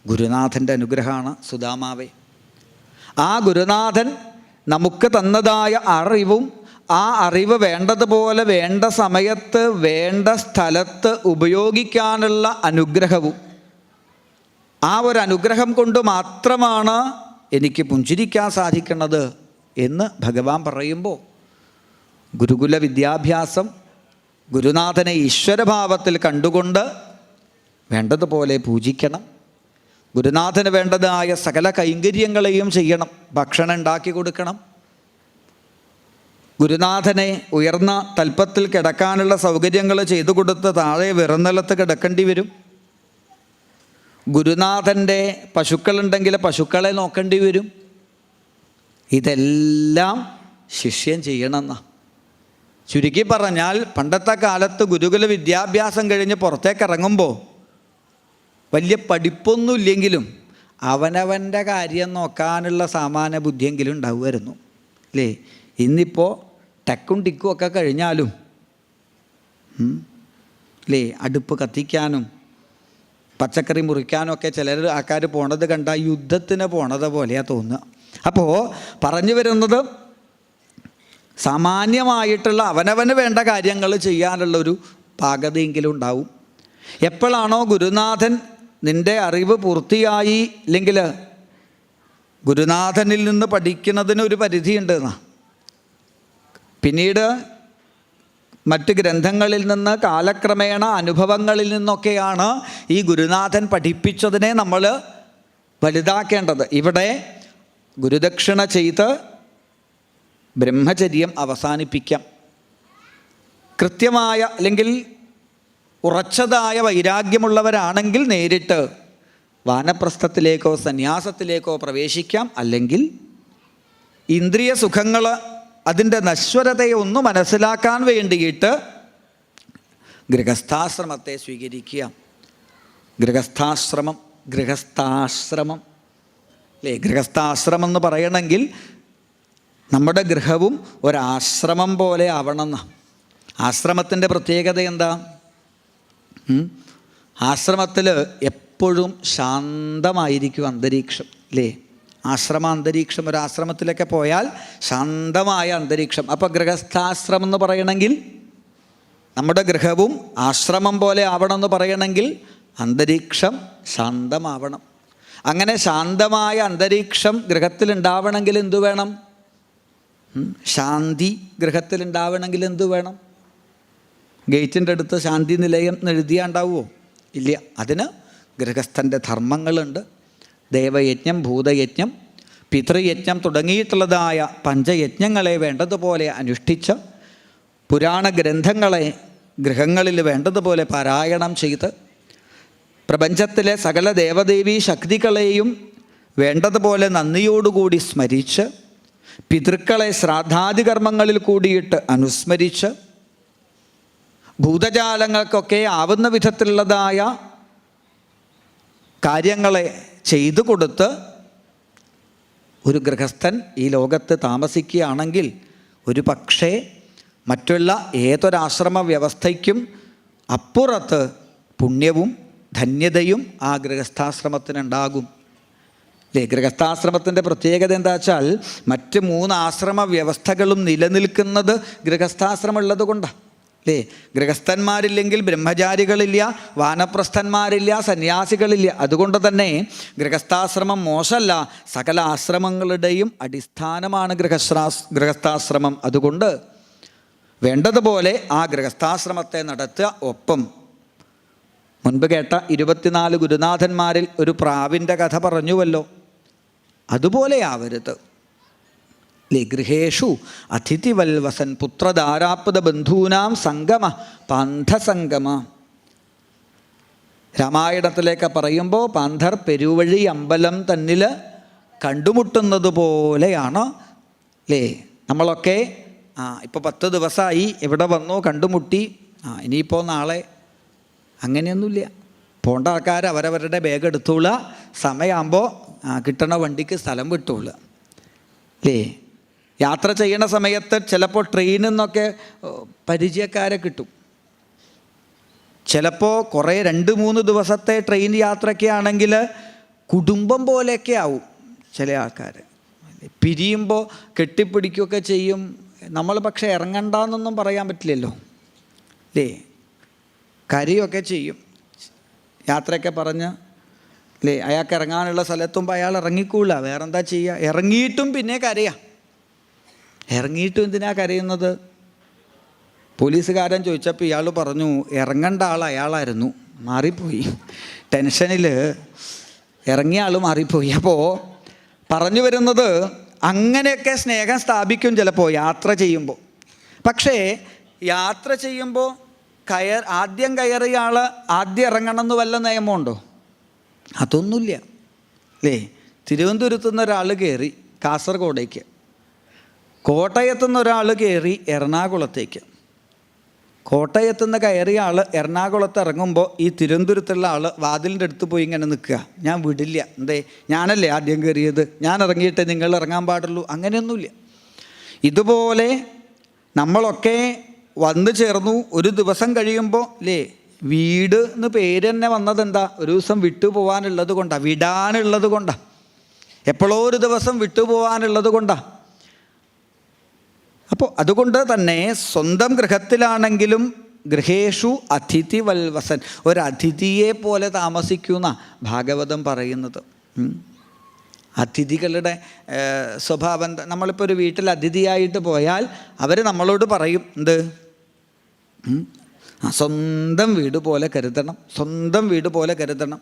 Speaker 1: ഗുരുനാഥൻ്റെ അനുഗ്രഹമാണ് സുദാമാവേ. ആ ഗുരുനാഥൻ നമുക്ക് തന്നതായ അറിവും ആ അറിവ് വേണ്ടതുപോലെ വേണ്ട സമയത്ത് വേണ്ട സ്ഥലത്ത് ഉപയോഗിക്കാനുള്ള അനുഗ്രഹവും, ആ ഒരു അനുഗ്രഹം കൊണ്ട് മാത്രമാണ് എനിക്ക് പുഞ്ചിരിക്കാൻ സാധിക്കുന്നത് എന്ന് ഭഗവാൻ പറയുമ്പോൾ, ഗുരുകുല വിദ്യാഭ്യാസം ഗുരുനാഥനെ ഈശ്വരഭാവത്തിൽ കണ്ടുകൊണ്ട് വേണ്ടതുപോലെ പൂജിക്കണം. ഗുരുനാഥന് വേണ്ടതായ സകല കൈങ്കര്യങ്ങളെയും ചെയ്യണം. ഭക്ഷണം ഉണ്ടാക്കി കൊടുക്കണം. ഗുരുനാഥനെ ഉയർന്ന തൽപ്പത്തിൽ കിടക്കാനുള്ള സൗകര്യങ്ങൾ ചെയ്തു കൊടുത്ത് താഴെ വിറനിലത്ത് കിടക്കേണ്ടി വരും. ഗുരുനാഥൻ്റെ പശുക്കളുണ്ടെങ്കിൽ പശുക്കളെ നോക്കേണ്ടി വരും. ഇതെല്ലാം ശിഷ്യൻ ചെയ്യണമെന്നാണ്. ചുരുക്കി പറഞ്ഞാൽ പണ്ടത്തെ കാലത്ത് ഗുരുകുല വിദ്യാഭ്യാസം കഴിഞ്ഞ് പുറത്തേക്ക് ഇറങ്ങുമ്പോൾ വലിയ പഠിപ്പൊന്നുമില്ലെങ്കിലും അവനവൻ്റെ കാര്യം നോക്കാനുള്ള സാമാന്യ ബുദ്ധിയെങ്കിലും ഉണ്ടാവുമായിരുന്നു അല്ലേ? ഇന്നിപ്പോൾ ടെക്കും ടിക്കും ഒക്കെ കഴിഞ്ഞാലും അല്ലേ, അടുപ്പ് കത്തിക്കാനും പച്ചക്കറി മുറിക്കാനും ഒക്കെ ചിലർ ആൾക്കാർ പോണത് കണ്ടാൽ യുദ്ധത്തിന് പോണത് പോലെയാണ് തോന്നുക. അപ്പോൾ പറഞ്ഞു വരുന്നത്, സാമാന്യമായിട്ടുള്ള അവനവന് വേണ്ട കാര്യങ്ങൾ ചെയ്യാനുള്ളൊരു പാകതയെങ്കിലും ഉണ്ടാവും. എപ്പോഴാണോ ഗുരുനാഥൻ നിൻ്റെ അറിവ് പൂർത്തിയായി, ഇല്ലെങ്കിൽ ഗുരുനാഥനിൽ നിന്ന് പഠിക്കുന്നതിനൊരു പരിധിയുണ്ട് എന്നാ, പിന്നീട് മറ്റ് ഗ്രന്ഥങ്ങളിൽ നിന്ന് കാലക്രമേണ അനുഭവങ്ങളിൽ നിന്നൊക്കെയാണ് ഈ ഗുരുനാഥൻ പഠിപ്പിച്ചതിനെ നമ്മൾ വലുതാക്കേണ്ടത്. ഇവിടെ ഗുരുദക്ഷിണ ചെയ്ത് ബ്രഹ്മചര്യം അവസാനിപ്പിക്കാം. കൃത്യമായ അല്ലെങ്കിൽ ഉറച്ചതായ വൈരാഗ്യമുള്ളവരാണെങ്കിൽ നേരിട്ട് വാനപ്രസ്ഥത്തിലേക്കോ സന്യാസത്തിലേക്കോ പ്രവേശിക്കാം. അല്ലെങ്കിൽ ഇന്ദ്രിയ സുഖങ്ങൾ അതിൻ്റെ നശ്വരതയെ ഒന്ന് മനസ്സിലാക്കാൻ വേണ്ടിയിട്ട് ഗൃഹസ്ഥാശ്രമത്തെ സ്വീകരിക്കുക. ഗൃഹസ്ഥാശ്രമം അല്ലേ? ഗൃഹസ്ഥാശ്രമം എന്ന് പറയണമെങ്കിൽ നമ്മുടെ ഗൃഹവും ഒരാശ്രമം പോലെ ആവണമെന്ന്. ആശ്രമത്തിൻ്റെ പ്രത്യേകത എന്താ? ആശ്രമത്തിൽ എപ്പോഴും ശാന്തമായിരിക്കും അന്തരീക്ഷം, അല്ലേ? അന്തരീക്ഷം, ഒരു ആശ്രമത്തിലൊക്കെ പോയാൽ ശാന്തമായ അന്തരീക്ഷം. അപ്പോൾ ഗൃഹസ്ഥാശ്രമം എന്ന് പറയണമെങ്കിൽ, നമ്മുടെ ഗൃഹവും ആശ്രമം പോലെ ആവണമെന്ന് പറയണമെങ്കിൽ അന്തരീക്ഷം ശാന്തമാവണം. അങ്ങനെ ശാന്തമായ അന്തരീക്ഷം ഗൃഹത്തിലുണ്ടാവണമെങ്കിൽ എന്തു വേണം? ശാന്തി ഗൃഹത്തിലുണ്ടാവണമെങ്കിൽ എന്തു വേണം? ഗേറ്റിൻ്റെ അടുത്ത് ശാന്തി നിലയം എഴുതിയാൽ ഉണ്ടാവുമോ? ഇല്ല. അതിന് ഗൃഹസ്ഥൻ്റെ ധർമ്മങ്ങളുണ്ട്. ദേവയജ്ഞം, ഭൂതയജ്ഞം, പിതൃയജ്ഞം തുടങ്ങിയിട്ടുള്ളതായ പഞ്ചയജ്ഞങ്ങളെ വേണ്ടതുപോലെ അനുഷ്ഠിച്ച് പുരാണ ഗ്രന്ഥങ്ങളെ ഗൃഹങ്ങളിൽ വേണ്ടതുപോലെ പാരായണം ചെയ്ത് പ്രപഞ്ചത്തിലെ സകല ദേവദേവീ ശക്തികളെയും വേണ്ടതുപോലെ നന്ദിയോടുകൂടി സ്മരിച്ച് പിതൃക്കളെ ശ്രാദ്ധാദി കർമ്മങ്ങളിൽ കൂടിയിട്ട് അനുസ്മരിച്ച് ഭൂതജാലങ്ങൾക്കൊക്കെ ആവുന്ന വിധത്തിലുള്ളതായ കാര്യങ്ങളെ ചെയ്തു കൊടുത്ത് ഒരു ഗൃഹസ്ഥൻ ഈ ലോകത്ത് താമസിക്കുകയാണെങ്കിൽ ഒരു പക്ഷേ മറ്റുള്ള ഏതൊരാശ്രമ വ്യവസ്ഥയ്ക്കും അപ്പുറത്ത് പുണ്യവും ധന്യതയും ആ ഗൃഹസ്ഥാശ്രമത്തിനുണ്ടാകും, അല്ലേ? ഗൃഹസ്ഥാശ്രമത്തിൻ്റെ പ്രത്യേകത എന്താ വെച്ചാൽ മറ്റ് 3 ആശ്രമ വ്യവസ്ഥകളും നിലനിൽക്കുന്നത് ഗൃഹസ്ഥാശ്രമം ഉള്ളത് കൊണ്ടാണ്, അല്ലേ? ഗൃഹസ്ഥന്മാരില്ലെങ്കിൽ ബ്രഹ്മചാരികളില്ല, വാനപ്രസ്ഥന്മാരില്ല, സന്യാസികളില്ല. അതുകൊണ്ട് തന്നെ ഗൃഹസ്ഥാശ്രമം മോശമല്ല, സകല ആശ്രമങ്ങളുടെയും അടിസ്ഥാനമാണ് ഗൃഹസ്ഥാശ്രമം. അതുകൊണ്ട് വേണ്ടതുപോലെ ആ ഗൃഹസ്ഥാശ്രമത്തെ നടത്തുക. ഒപ്പം മുൻപ് കേട്ട 24 ഗുരുനാഥന്മാരിൽ ഒരു പ്രാവിൻ്റെ കഥ പറഞ്ഞുവല്ലോ, അതുപോലെയാവരുത്. ഗൃഹേഷു അതിഥിവൽവസൻ പുത്രധാരാപുത ബന്ധൂനാം സംഗമ പാന്ധസംഗമ. രാമായണത്തിലേക്ക് പറയുമ്പോൾ പാന്ധർ പെരുവഴി അമ്പലം തന്നിൽ കണ്ടുമുട്ടുന്നത് പോലെയാണ്, അല്ലേ? നമ്മളൊക്കെ ഇപ്പോൾ 10 ദിവസമായി ഇവിടെ വന്നു, കണ്ടുമുട്ടി, ഇനിയിപ്പോൾ നാളെ അങ്ങനെയൊന്നുമില്ല. പോണ്ട ആൾക്കാർ അവരവരുടെ ബാഗ് എടുത്തോളുക, സമയമാകുമ്പോൾ കിട്ടണ വണ്ടിക്ക് സ്ഥലം വിട്ടോളുക, അല്ലേ? യാത്ര ചെയ്യണ സമയത്ത് ചിലപ്പോൾ ട്രെയിനിൽ നിന്നൊക്കെ പരിചയക്കാരെ കിട്ടും. ചിലപ്പോൾ കുറേ 2-3 ദിവസത്തെ ട്രെയിൻ യാത്രയൊക്കെ ആണെങ്കിൽ കുടുംബം പോലെയൊക്കെ ആവും ചില ആൾക്കാർ. പിരിയുമ്പോൾ കെട്ടിപ്പിടിക്കുകയൊക്കെ ചെയ്യും. നമ്മൾ പക്ഷേ ഇറങ്ങണ്ടെന്നൊന്നും പറയാൻ പറ്റില്ലല്ലോ, അല്ലേ? കരയൊക്കെ ചെയ്യും, യാത്രയൊക്കെ പറഞ്ഞ്, അല്ലേ? അയാൾക്ക് ഇറങ്ങാനുള്ള സ്ഥലത്തുമ്പോൾ അയാൾ ഇറങ്ങിക്കൂല, വേറെന്താ ചെയ്യുക? ഇറങ്ങിയിട്ടും പിന്നെ കരയാം. ഇറങ്ങിയിട്ടും എന്തിനാ കരയുന്നത്? പോലീസുകാരൻ ചോദിച്ചപ്പോൾ ഇയാൾ പറഞ്ഞു ഇറങ്ങേണ്ട ആൾ അയാളായിരുന്നു, മാറിപ്പോയി, ടെൻഷനിൽ ഇറങ്ങിയ ആൾ മാറിപ്പോയി. അപ്പോൾ പറഞ്ഞു വരുന്നത് അങ്ങനെയൊക്കെ സ്നേഹം സ്ഥാപിക്കും ചിലപ്പോൾ യാത്ര ചെയ്യുമ്പോൾ. പക്ഷേ യാത്ര ചെയ്യുമ്പോൾ ആദ്യം കയറിയ ആൾ ആദ്യം ഇറങ്ങണം എന്ന് വല്ല നിയമമുണ്ടോ? അതൊന്നുമില്ല, അല്ലേ? തിരുവനന്തപുരത്തു നിന്ന് ഒരാൾ കയറി കാസർഗോഡേക്ക്, കോട്ടയത്തു നിന്ന് ഒരാൾ കയറി എറണാകുളത്തേക്ക്. കോട്ടയത്തു നിന്ന് കയറിയ ആൾ എറണാകുളത്ത് ഇറങ്ങുമ്പോൾ ഈ തിരുവനന്തപുരത്തുള്ള ആൾ വാതിലിൻ്റെ അടുത്ത് പോയി ഇങ്ങനെ നിൽക്കുക, ഞാൻ വിടില്ല, എന്തേ ഞാനല്ലേ ആദ്യം കയറിയത്, ഞാൻ ഇറങ്ങിയിട്ട് നിങ്ങൾ ഇറങ്ങാൻ പാടുള്ളൂ, അങ്ങനെയൊന്നുമില്ല. ഇതുപോലെ നമ്മളൊക്കെ വന്നു ചേർന്നു. ഒരു ദിവസം കഴിയുമ്പോൾ, അല്ലേ, വീട് എന്ന് പേര് തന്നെ വന്നതെന്താ? ഒരു ദിവസം വിട്ടുപോകാനുള്ളത് കൊണ്ടാണ്, വിടാനുള്ളത് കൊണ്ടാണ്, എപ്പോഴോ ഒരു ദിവസം വിട്ടുപോകാനുള്ളത് കൊണ്ടാണ്. അപ്പോൾ അതുകൊണ്ട് തന്നെ സ്വന്തം ഗൃഹത്തിലാണെങ്കിലും ഗൃഹേഷു അതിഥി വൽവസൻ, ഒരതിഥിയെ പോലെ താമസിക്കുന്ന ഭാഗവതം പറയുന്നത്. അതിഥികളുടെ സ്വഭാവം, നമ്മളിപ്പോൾ ഒരു വീട്ടിൽ അതിഥിയായിട്ട് പോയാൽ അവർ നമ്മളോട് പറയും എന്ത്? സ്വന്തം വീട് പോലെ കരുതണം, സ്വന്തം വീട് പോലെ കരുതണം.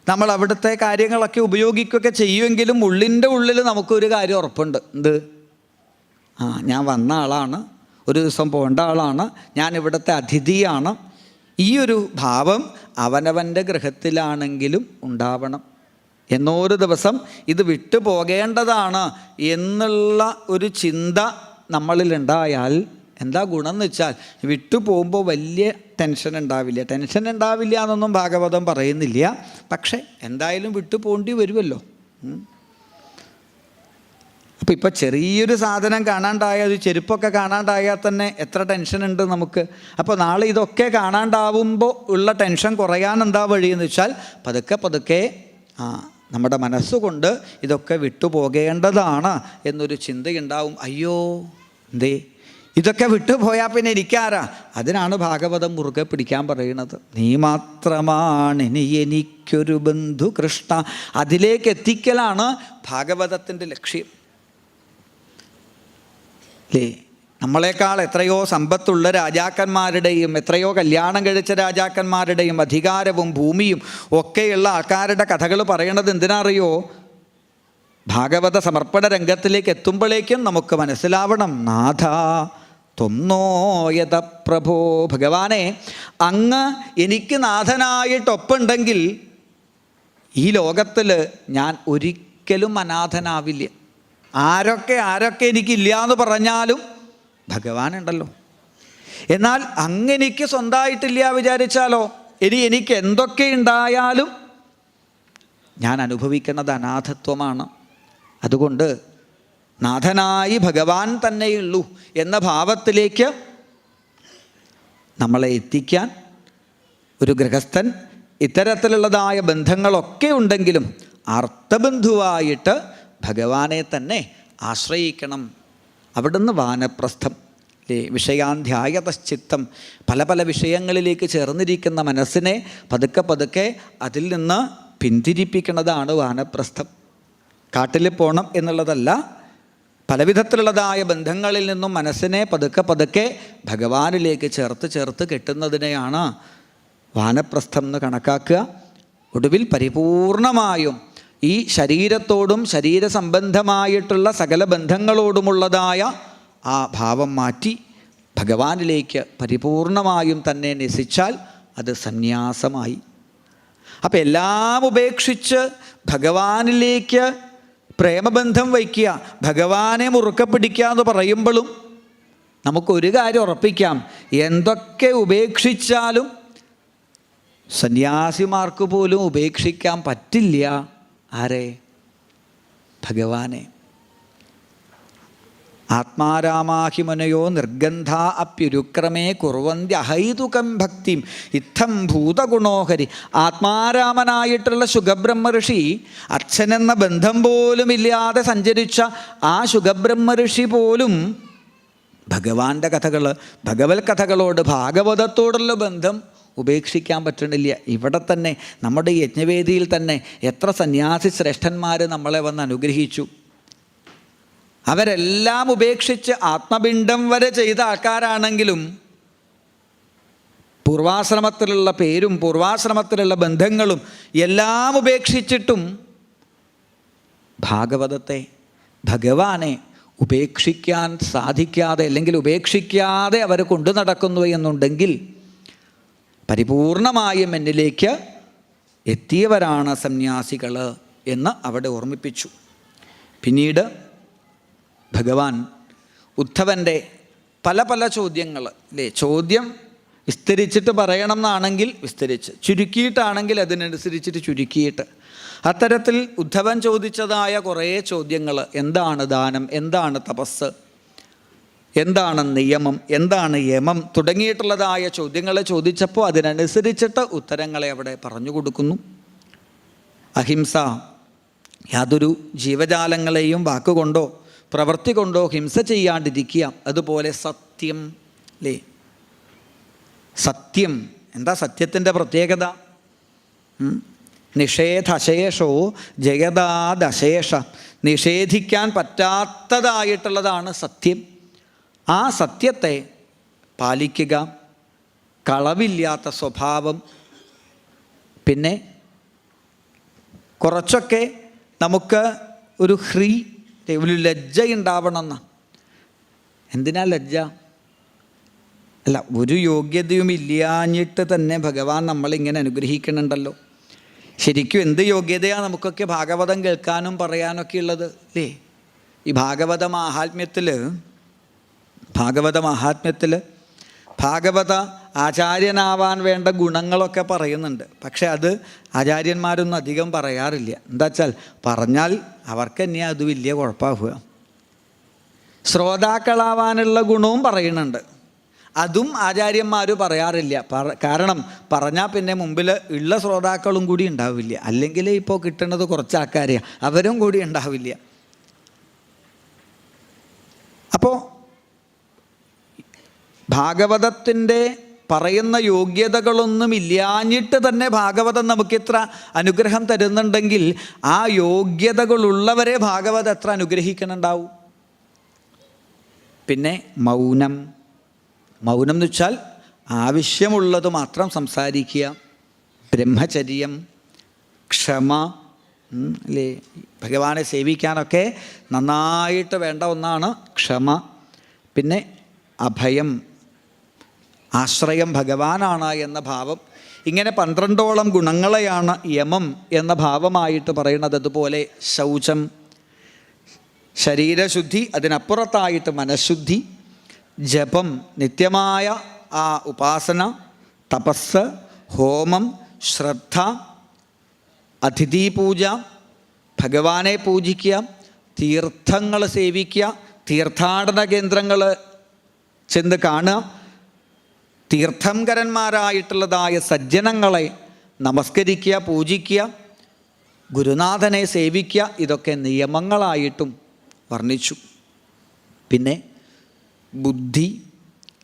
Speaker 1: നമ്മൾ അവിടുത്തെ കാര്യങ്ങളൊക്കെ ഉപയോഗിക്കുകയൊക്കെ ചെയ്യുമെങ്കിലും ഉള്ളിൻ്റെ ഉള്ളിൽ നമുക്കൊരു കാര്യം ഉറപ്പുണ്ട്, എന്ത്? ഞാൻ വന്ന ആളാണ്, ഒരു ദിവസം പോകേണ്ട ആളാണ്, ഞാൻ ഇവിടുത്തെ അതിഥിയാണ്. ഈ ഒരു ഭാവം അവനവൻ്റെ ഗൃഹത്തിലാണെങ്കിലും ഉണ്ടാവണം. എന്നൊരു ദിവസം ഇത് വിട്ടു പോകേണ്ടതാണ് എന്നുള്ള ഒരു ചിന്ത നമ്മളിലുണ്ടായാൽ എന്താ ഗുണം എന്ന് വെച്ചാൽ വിട്ടു പോകുമ്പോൾ വലിയ ടെൻഷൻ ഉണ്ടാവില്ല. ടെൻഷൻ ഉണ്ടാവില്ല എന്നൊന്നും ഭാഗവതം പറയുന്നില്ല, പക്ഷേ എന്തായാലും വിട്ടു പോകേണ്ടി വരുമല്ലോ. അപ്പോൾ ഇപ്പോൾ ചെറിയൊരു സാധനം കാണാണ്ടായാൽ, ഒരു ചെരുപ്പൊക്കെ കാണാണ്ടായാൽ തന്നെ എത്ര ടെൻഷനുണ്ട് നമുക്ക്. അപ്പോൾ നാളെ ഇതൊക്കെ കാണാണ്ടാവുമ്പോൾ ഉള്ള ടെൻഷൻ കുറയാൻ എന്താ വഴിയെന്ന് വെച്ചാൽ പതുക്കെ പതുക്കെ നമ്മുടെ മനസ്സുകൊണ്ട് ഇതൊക്കെ വിട്ടുപോകേണ്ടതാണ് എന്നൊരു ചിന്തയുണ്ടാവും. അയ്യോ എന്തേ ഇതൊക്കെ വിട്ടുപോയാൽ പിന്നെ ഇരിക്കാരാ? അതിനാണ് ഭാഗവതം മുറുകെ പിടിക്കാൻ പറയുന്നത്. നീ മാത്രമാണ് ഇനി എനിക്കൊരു ബന്ധു കൃഷ്ണ. അതിലേക്ക് എത്തിക്കലാണ് ഭാഗവതത്തിൻ്റെ ലക്ഷ്യം. അല്ലേ? നമ്മളെക്കാൾ എത്രയോ സമ്പത്തുള്ള രാജാക്കന്മാരുടെയും എത്രയോ കല്യാണം കഴിച്ച രാജാക്കന്മാരുടെയും അധികാരവും ഭൂമിയും ഒക്കെയുള്ള ആൾക്കാരുടെ കഥകൾ പറയണത് എന്തിനറിയോ? ഭാഗവത സമർപ്പണ രംഗത്തിലേക്ക് എത്തുമ്പോഴേക്കും നമുക്ക് മനസ്സിലാവണം, നാഥ ത്വന്നോയത പ്രഭോ, ഭഗവാനെ അങ്ങ് എനിക്ക് നാഥനായിട്ടൊപ്പുണ്ടെങ്കിൽ ഈ ലോകത്തിൽ ഞാൻ ഒരിക്കലും അനാഥനാവില്ല. ആരൊക്കെ എനിക്കില്ല എന്ന് പറഞ്ഞാലും ഭഗവാനുണ്ടല്ലോ. എന്നാൽ അങ്ങെനിക്ക് സ്വന്തമായിട്ടില്ല വിചാരിച്ചാലോ, എനിക്ക് എന്തൊക്കെ ഉണ്ടായാലും ഞാൻ അനുഭവിക്കുന്നത് അനാഥത്വമാണ്. അതുകൊണ്ട് നാഥനായി ഭഗവാൻ തന്നെയുള്ളൂ എന്ന ഭാവത്തിലേക്ക് നമ്മളെ എത്തിക്കാൻ ഒരു ഗൃഹസ്ഥൻ ഇത്തരത്തിലുള്ളതായ ബന്ധങ്ങളൊക്കെ ഉണ്ടെങ്കിലും അർത്ഥബന്ധുവായിട്ട് ഭഗവാനെ തന്നെ ആശ്രയിക്കണം. അവിടുന്ന് വാനപ്രസ്ഥം അല്ലേ, വിഷയാന്ധ്യായതശ്ചിത്തം, പല പല വിഷയങ്ങളിലേക്ക് ചേർന്നിരിക്കുന്ന മനസ്സിനെ പതുക്കെ പതുക്കെ അതിൽ നിന്ന് പിന്തിരിപ്പിക്കുന്നതാണ് വാനപ്രസ്ഥം. കാട്ടിൽ പോകണം എന്നുള്ളതല്ല, പലവിധത്തിലുള്ളതായ ബന്ധങ്ങളിൽ നിന്നും മനസ്സിനെ പതുക്കെ പതുക്കെ ഭഗവാനിലേക്ക് ചേർത്ത് കെട്ടുന്നതിനെയാണ് വാനപ്രസ്ഥം എന്ന് കണക്കാക്കുക. ഒടുവിൽ പരിപൂർണമായും ഈ ശരീരത്തോടും ശരീരസംബന്ധമായിട്ടുള്ള സകല ബന്ധങ്ങളോടുമുള്ളതായ ആ ഭാവം മാറ്റി ഭഗവാനിലേക്ക് പരിപൂർണമായും തന്നെ നസിച്ചാൽ അത് സന്യാസമായി. അപ്പം എല്ലാം ഉപേക്ഷിച്ച് ഭഗവാനിലേക്ക് പ്രേമബന്ധം വയ്ക്കുക, ഭഗവാനെ മുറുക്കെ പിടിക്കുക എന്ന് പറയുമ്പോഴും നമുക്കൊരു കാര്യം ഉറപ്പിക്കാം, എന്തൊക്കെ ഉപേക്ഷിച്ചാലും സന്യാസിമാർക്ക് പോലും ഉപേക്ഷിക്കാൻ പറ്റില്ല. ആരെ? ഭഗവാനെ. ആത്മാരാമാഹിമനയോ നിർഗന്ധ അപ്യുരുക്രമേ കുർവന്തി അഹൈതുകം ഭക്തിം ഇത്തം ഭൂതഗുണോഹരി. ആത്മാരാമനായിട്ടുള്ള ശുഗബ്രഹ്മ ഋഷി, അച്ഛനെന്ന ബന്ധം പോലും ഇല്ലാതെ സഞ്ചരിച്ച ആ ശുഗബ്രഹ്മ ഋഷി പോലും ഭഗവാന്റെ കഥകൾ, ഭഗവത് കഥകളോട്, ഭാഗവതത്തോടുള്ള ബന്ധം ഉപേക്ഷിക്കാൻ പറ്റണില്ല. ഇവിടെ തന്നെ നമ്മുടെ യജ്ഞവേദിയിൽ തന്നെ എത്ര സന്യാസി ശ്രേഷ്ഠന്മാർ നമ്മളെ വന്ന് അനുഗ്രഹിച്ചു. അവരെല്ലാം ഉപേക്ഷിച്ച് ആത്മപിണ്ഡം വരെ ചെയ്ത ആൾക്കാരാണെങ്കിലും പൂർവാശ്രമത്തിലുള്ള പേരും പൂർവാശ്രമത്തിലുള്ള ബന്ധങ്ങളും എല്ലാം ഉപേക്ഷിച്ചിട്ടും ഭാഗവതത്തെ, ഭഗവാനെ ഉപേക്ഷിക്കാൻ സാധിക്കാതെ, അല്ലെങ്കിൽ ഉപേക്ഷിക്കാതെ അവർ കൊണ്ടു നടക്കുന്നു എന്നുണ്ടെങ്കിൽ പരിപൂർണമായും എന്നിലേക്ക് എത്തിയവരാണ് സന്യാസികൾ എന്ന് അവിടെ ഓർമ്മിപ്പിച്ചു. പിന്നീട് ഭഗവാൻ ഉദ്ധവൻ്റെ പല പല ചോദ്യങ്ങൾ അല്ലേ, ചോദ്യം വിസ്തരിച്ചിട്ട് പറയണം എന്നാണെങ്കിൽ വിസ്തരിച്ച്, ചുരുക്കിയിട്ടാണെങ്കിൽ അതിനനുസരിച്ചിട്ട് ചുരുക്കിയിട്ട്, അത്തരത്തിൽ ഉദ്ധവൻ ചോദിച്ചതായ കുറേ ചോദ്യങ്ങൾ, എന്താണ് ദാനം, എന്താണ് തപസ്, എന്താണ് നിയമം, എന്താണ് യമം തുടങ്ങിയിട്ടുള്ളതായ ചോദ്യങ്ങളെ ചോദിച്ചപ്പോൾ അതിനനുസരിച്ചിട്ട് ഉത്തരങ്ങളെ അവിടെ പറഞ്ഞു കൊടുക്കുന്നു. അഹിംസ, യാതൊരു ജീവജാലങ്ങളെയും വാക്കുകൊണ്ടോ പ്രവൃത്തി കൊണ്ടോ ഹിംസ ചെയ്യാണ്ടിരിക്കുക. അതുപോലെ സത്യം അല്ലേ, സത്യം എന്താ സത്യത്തിൻ്റെ പ്രത്യേകത? നിഷേധശേഷോ ജയതാദശേഷ, നിഷേധിക്കാൻ പറ്റാത്തതായിട്ടുള്ളതാണ് സത്യം. ആ സത്യത്തെ പാലിക്കുക, കളവില്ലാത്ത സ്വഭാവം, പിന്നെ കുറച്ചൊക്കെ നമുക്ക് ഒരു ഒരു ലജ്ജ ഉണ്ടാവണമെന്ന്. എന്തിനാ ലജ്ജ? അല്ല, ഒരു യോഗ്യതയും ഇല്ലാഞ്ഞിട്ട് തന്നെ ഭഗവാൻ നമ്മളിങ്ങനെ അനുഗ്രഹിക്കുന്നുണ്ടല്ലോ. ശരിക്കും എന്ത് യോഗ്യതയാണ് നമുക്കൊക്കെ ഭാഗവതം കേൾക്കാനും പറയാനൊക്കെ ഉള്ളത് അല്ലേ? ഈ ഭാഗവത മാഹാത്മ്യത്തിൽ ഭാഗവത ആചാര്യനാവാൻ വേണ്ട ഗുണങ്ങളൊക്കെ പറയുന്നുണ്ട്. പക്ഷെ അത് ആചാര്യന്മാരൊന്നും അധികം പറയാറില്ല. എന്താ വെച്ചാൽ പറഞ്ഞാൽ അവർക്ക് തന്നെ അത് വലിയ കുഴപ്പമാവുക. ശ്രോതാക്കളാവാനുള്ള ഗുണവും പറയുന്നുണ്ട്. അതും ആചാര്യന്മാർ പറയാറില്ല. കാരണം പറഞ്ഞാൽ പിന്നെ മുമ്പിൽ ഉള്ള ശ്രോതാക്കളും കൂടി ഉണ്ടാവില്ല. അല്ലെങ്കിൽ ഇപ്പോൾ കിട്ടുന്നത് കുറച്ച് ആൾക്കാരെയാണ്, അവരും കൂടി ഉണ്ടാവില്ല. അപ്പോൾ ഭാഗവതത്തിൻ്റെ പറയുന്ന യോഗ്യതകളൊന്നും ഇല്ലാഞ്ഞിട്ട് തന്നെ ഭാഗവതം നമുക്കിത്ര അനുഗ്രഹം തരുന്നുണ്ടെങ്കിൽ ആ യോഗ്യതകളുള്ളവരെ ഭാഗവതം എത്ര അനുഗ്രഹിക്കുന്നുണ്ടാവും. പിന്നെ മൗനം എന്ന് വെച്ചാൽ ആവശ്യമുള്ളത് മാത്രം സംസാരിക്കുക. ബ്രഹ്മചര്യം, ക്ഷമ, അല്ലേ, ഭഗവാനെ സേവിക്കാനൊക്കെ നന്നായിട്ട് വേണ്ട ഒന്നാണ് ക്ഷമ. പിന്നെ അഭയം, ആശ്രയം ഭഗവാനാണ് എന്ന ഭാവം. ഇങ്ങനെ 12ഓളം ഗുണങ്ങളെയാണ് യമം എന്ന ഭാവമായിട്ട് പറയുന്നത്. അതുപോലെ ശൗചം, ശരീരശുദ്ധി, അതിനപ്പുറത്തായിട്ട് മനഃശുദ്ധി, ജപം, നിത്യമായ ആ ഉപാസന, തപസ്, ഹോമം, ശ്രദ്ധ, അതിഥി പൂജ, ഭഗവാനെ പൂജിക്കുക, തീർത്ഥങ്ങൾ സേവിക്കുക, തീർത്ഥാടന കേന്ദ്രങ്ങൾ ചെന്ന് കാണുക, തീർത്ഥങ്കരന്മാരായിട്ടുള്ളതായ സജ്ജനങ്ങളെ നമസ്കരിക്കുക, പൂജിക്കുക, ഗുരുനാഥനെ സേവിക്കുക. ഇതൊക്കെ നിയമങ്ങളായിട്ടും വർണ്ണിച്ചു. പിന്നെ ബുദ്ധി,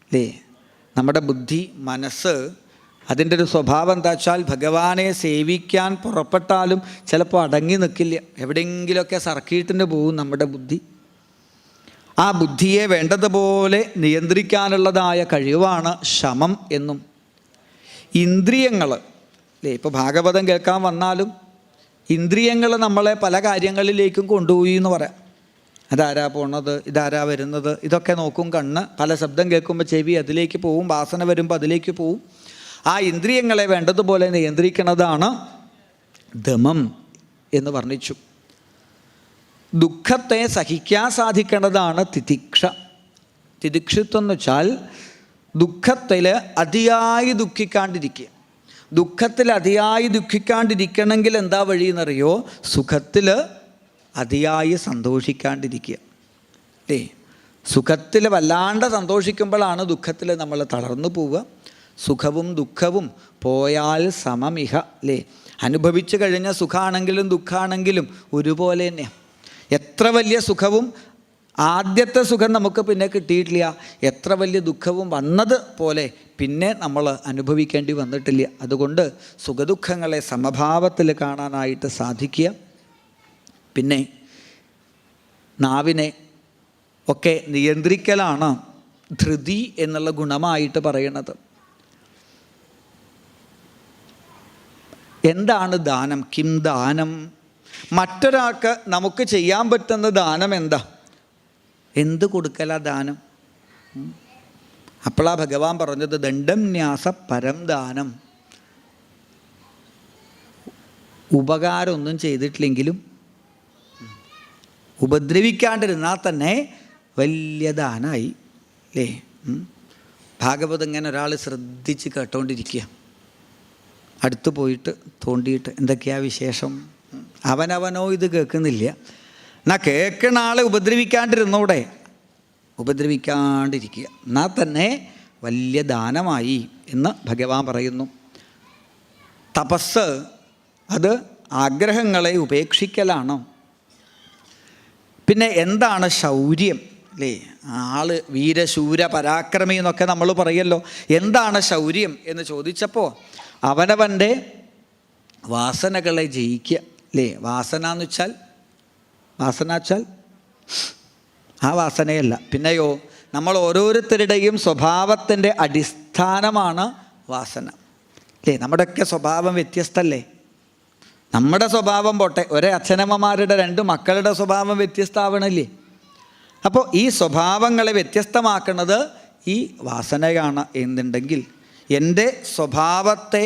Speaker 1: അല്ലേ, നമ്മുടെ ബുദ്ധി, മനസ്സ്, അതിൻ്റെ ഒരു സ്വഭാവം എന്താ വെച്ചാൽ ഭഗവാനെ സേവിക്കാൻ പുറപ്പെട്ടാലും ചിലപ്പോൾ അടങ്ങി നിൽക്കില്ല. എവിടെയെങ്കിലുമൊക്കെ സർക്കിട്ടിന് പോകും നമ്മുടെ ബുദ്ധി. ആ ബുദ്ധിയെ വേണ്ടതുപോലെ നിയന്ത്രിക്കാനുള്ളതായ കഴിവാണ് ശമം എന്നും. ഇന്ദ്രിയങ്ങൾ, അല്ലേ, ഇപ്പോൾ ഭാഗവതം കേൾക്കാൻ വന്നാലും ഇന്ദ്രിയങ്ങൾ നമ്മളെ പല കാര്യങ്ങളിലേക്കും കൊണ്ടുപോയി എന്ന് പറയാം. അതാരാ പോണത്, ഇതാരാ വരുന്നത്, ഇതൊക്കെ നോക്കും കണ്ണ്. പല ശബ്ദം കേൾക്കുമ്പോൾ ചെവി അതിലേക്ക് പോവും, വാസന വരുമ്പോൾ അതിലേക്ക് പോവും. ആ ഇന്ദ്രിയങ്ങളെ വേണ്ടതുപോലെ നിയന്ത്രിക്കുന്നതാണ് ദമം എന്ന് വർണ്ണിച്ചു. ദുഃഖത്തെ സഹിക്കാൻ സാധിക്കുന്നതാണ് തിതിക്ഷ. തിതിക്ഷിത്വം എന്ന് വെച്ചാൽ ദുഃഖത്തിൽ അതിയായി ദുഃഖിക്കാണ്ടിരിക്കുക. ദുഃഖത്തിൽ അതിയായി ദുഃഖിക്കാണ്ടിരിക്കണമെങ്കിൽ എന്താ വഴിയെന്നറിയോ? സുഖത്തിൽ അതിയായി സന്തോഷിക്കാണ്ടിരിക്കുക. അല്ലേ, സുഖത്തിൽ വല്ലാണ്ട് സന്തോഷിക്കുമ്പോഴാണ് ദുഃഖത്തിൽ നമ്മൾ തളർന്നു പോവുക. സുഖവും ദുഃഖവും പോയാൽ സമമിഹ, അല്ലേ, അനുഭവിച്ചു കഴിഞ്ഞ സുഖമാണെങ്കിലും ദുഃഖമാണെങ്കിലും ഒരുപോലെ തന്നെയാണ്. എത്ര വലിയ സുഖവും ആദ്യത്തെ സുഖം നമുക്ക് പിന്നെ കിട്ടിയിട്ടില്ല, എത്ര വലിയ ദുഃഖവും വന്നത് പോലെ പിന്നെ നമ്മൾ അനുഭവിക്കേണ്ടി വന്നിട്ടില്ല. അതുകൊണ്ട് സുഖദുഃഖങ്ങളെ സമഭാവത്തിൽ കാണാനായിട്ട് സാധിക്കുക. പിന്നെ നാവിനെ ഒക്കെ നിയന്ത്രിക്കലാണ് ധൃതി എന്നുള്ള ഗുണമായിട്ട് പറയുന്നത്. എന്താണ് ദാനം? കിം ദാനം? മറ്റൊരാൾക്ക് നമുക്ക് ചെയ്യാൻ പറ്റുന്ന ദാനം എന്താ? എന്ത് കൊടുക്കലാ ദാനം? അപ്പോഴാ ഭഗവാൻ പറഞ്ഞത് ദണ്ഡം ന്യാസ പരം ദാനം. ഉപകാരമൊന്നും ചെയ്തിട്ടില്ലെങ്കിലും ഉപദ്രവിക്കാണ്ടിരുന്നാൽ തന്നെ വലിയ ദാനമായി, അല്ലേ? ഭാഗവതം ഇങ്ങനെ ഒരാൾ ശ്രദ്ധിച്ച് കേട്ടോണ്ടിരിക്കുക. അടുത്ത് പോയിട്ട് തോണ്ടിയിട്ട് എന്തൊക്കെയാ വിശേഷം? അവനവനോ ഇത് കേൾക്കുന്നില്ല. എന്നാൽ കേൾക്കുന്ന ആളെ ഉപദ്രവിക്കാണ്ടിരുന്നൂടെ? ഉപദ്രവിക്കാണ്ടിരിക്കുക, എന്നാൽ തന്നെ വലിയ ദാനമായി എന്ന് ഭഗവാൻ പറയുന്നു. തപസ് അത് ആഗ്രഹങ്ങളെ ഉപേക്ഷിക്കലാണ്. പിന്നെ എന്താണ് ശൗര്യം? അല്ലേ, ആള് വീരശൂര പരാക്രമി എന്നൊക്കെ നമ്മൾ പറയല്ലോ. എന്താണ് ശൗര്യം എന്ന് ചോദിച്ചപ്പോൾ അവനവൻ്റെ വാസനകളെ ജയിക്കുക, അല്ലേ? വാസന വെച്ചാൽ ആ വാസനയല്ല, പിന്നെയോ നമ്മൾ ഓരോരുത്തരുടെയും സ്വഭാവത്തിൻ്റെ അടിസ്ഥാനമാണ് വാസന, അല്ലേ? നമ്മുടെയൊക്കെ സ്വഭാവം വ്യത്യസ്തമല്ലേ? നമ്മുടെ സ്വഭാവം പോട്ടെ, ഒരേ അച്ഛനമ്മമാരുടെ 2 മക്കളുടെ സ്വഭാവം വ്യത്യസ്തമാവണല്ലേ? അപ്പോൾ ഈ സ്വഭാവങ്ങളെ വ്യത്യസ്തമാക്കുന്നത് ഈ വാസനയാണ് എന്നുണ്ടെങ്കിൽ, എൻ്റെ സ്വഭാവത്തെ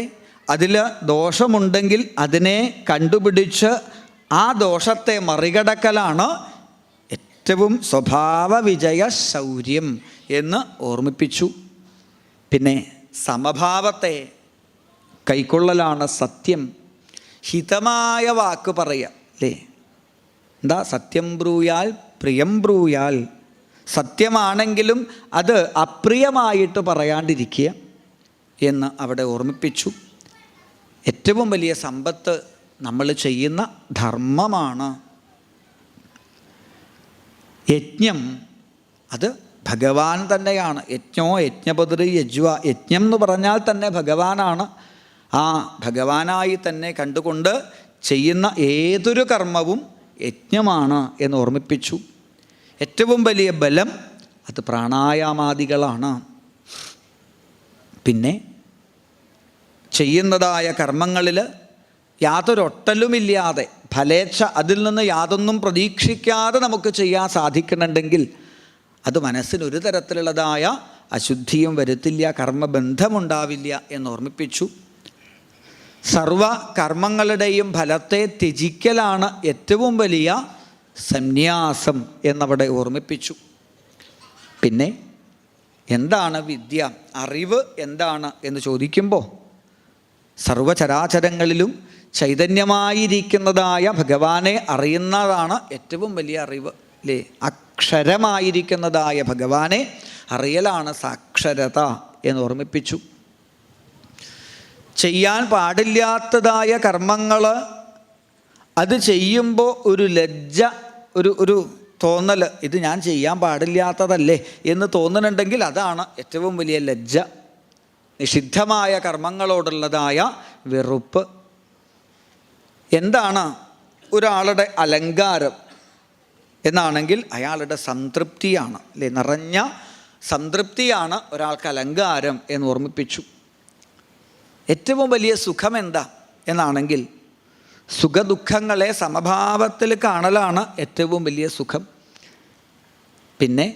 Speaker 1: അതിൽ ദോഷമുണ്ടെങ്കിൽ അതിനെ കണ്ടുപിടിച്ച് ആ ദോഷത്തെ മറികടക്കലാണ് ഏറ്റവും സ്വഭാവ വിജയ ശൗര്യം എന്ന് ഓർമ്മിപ്പിച്ചു. പിന്നെ സമഭാവത്തെ കൈക്കൊള്ളലാണ് സത്യം. ഹിതമായ വാക്ക് പറയുക, അല്ലേ? എന്താ? സത്യം ബ്രൂയാൽ പ്രിയം ബ്രൂയാൽ, സത്യമാണെങ്കിലും അത് അപ്രിയമായിട്ട് പറയാണ്ടിരിക്കുക എന്ന് അവിടെ ഓർമ്മിപ്പിച്ചു. ഏറ്റവും വലിയ സമ്പത്ത് നമ്മൾ ചെയ്യുന്ന ധർമ്മമാണ്. യജ്ഞം അത് ഭഗവാൻ തന്നെയാണ്. യജ്ഞോ യജ്ഞപതി യജ്വ, യജ്ഞം എന്ന് പറഞ്ഞാൽ തന്നെ ഭഗവാനാണ്. ആ ഭഗവാനായി തന്നെ കണ്ടുകൊണ്ട് ചെയ്യുന്ന ഏതൊരു കർമ്മവും യജ്ഞമാണ് എന്ന് ഓർമ്മിപ്പിച്ചു. ഏറ്റവും വലിയ ബലം അത് പ്രാണായാമാദികളാണ്. പിന്നെ ചെയ്യുന്നതായ കർമ്മങ്ങളിൽ യാതൊരൊട്ടലുമില്ലാതെ ഫലേച്ഛ, അതിൽ നിന്ന് യാതൊന്നും പ്രതീക്ഷിക്കാതെ നമുക്ക് ചെയ്യാൻ സാധിക്കുന്നുണ്ടെങ്കിൽ അത് മനസ്സിനൊരു തരത്തിലുള്ളതായ അശുദ്ധിയും വരുത്തില്ല, കർമ്മബന്ധമുണ്ടാവില്ല എന്ന് ഓർമ്മിപ്പിച്ചു. സർവ കർമ്മങ്ങളുടെയും ഫലത്തെ ത്യജിക്കലാണ് ഏറ്റവും വലിയ സന്യാസം എന്നവിടെ ഓർമ്മിപ്പിച്ചു. പിന്നെ എന്താണ് വിദ്യ, അറിവ് എന്താണ് എന്ന് ചോദിക്കുമ്പോൾ സർവചരാചരങ്ങളിലും ചൈതന്യമായിരിക്കുന്നതായ ഭഗവാനെ അറിയുന്നതാണ് ഏറ്റവും വലിയ അറിവ്, അല്ലേ? അക്ഷരമായിരിക്കുന്നതായ ഭഗവാനെ അറിയലാണ് സാക്ഷരത എന്ന് ഓർമ്മിപ്പിച്ചു. ചെയ്യാൻ പാടില്ലാത്തതായ കർമ്മങ്ങൾ അത് ചെയ്യുമ്പോൾ ഒരു ലജ്ജ, ഒരു തോന്നൽ, ഇത് ഞാൻ ചെയ്യാൻ പാടില്ലാത്തതല്ലേ എന്ന് തോന്നുന്നുണ്ടെങ്കിൽ അതാണ് ഏറ്റവും വലിയ ലജ്ജ. നിഷിദ്ധമായ കർമ്മങ്ങളോടുള്ളതായ വെറുപ്പ്. എന്താണ് ഒരാളുടെ അലങ്കാരം എന്നാണെങ്കിൽ അയാളുടെ സംതൃപ്തിയാണ്, അല്ലേ? നിറഞ്ഞ സംതൃപ്തിയാണ് ഒരാൾക്ക് അലങ്കാരം എന്ന് ഓർമ്മിപ്പിച്ചു. ഏറ്റവും വലിയ സുഖം എന്താ എന്നാണെങ്കിൽ സുഖദുഃഖങ്ങളെ സമഭാവത്തിൽ കാണലാണ് ഏറ്റവും വലിയ സുഖം. പിന്നെ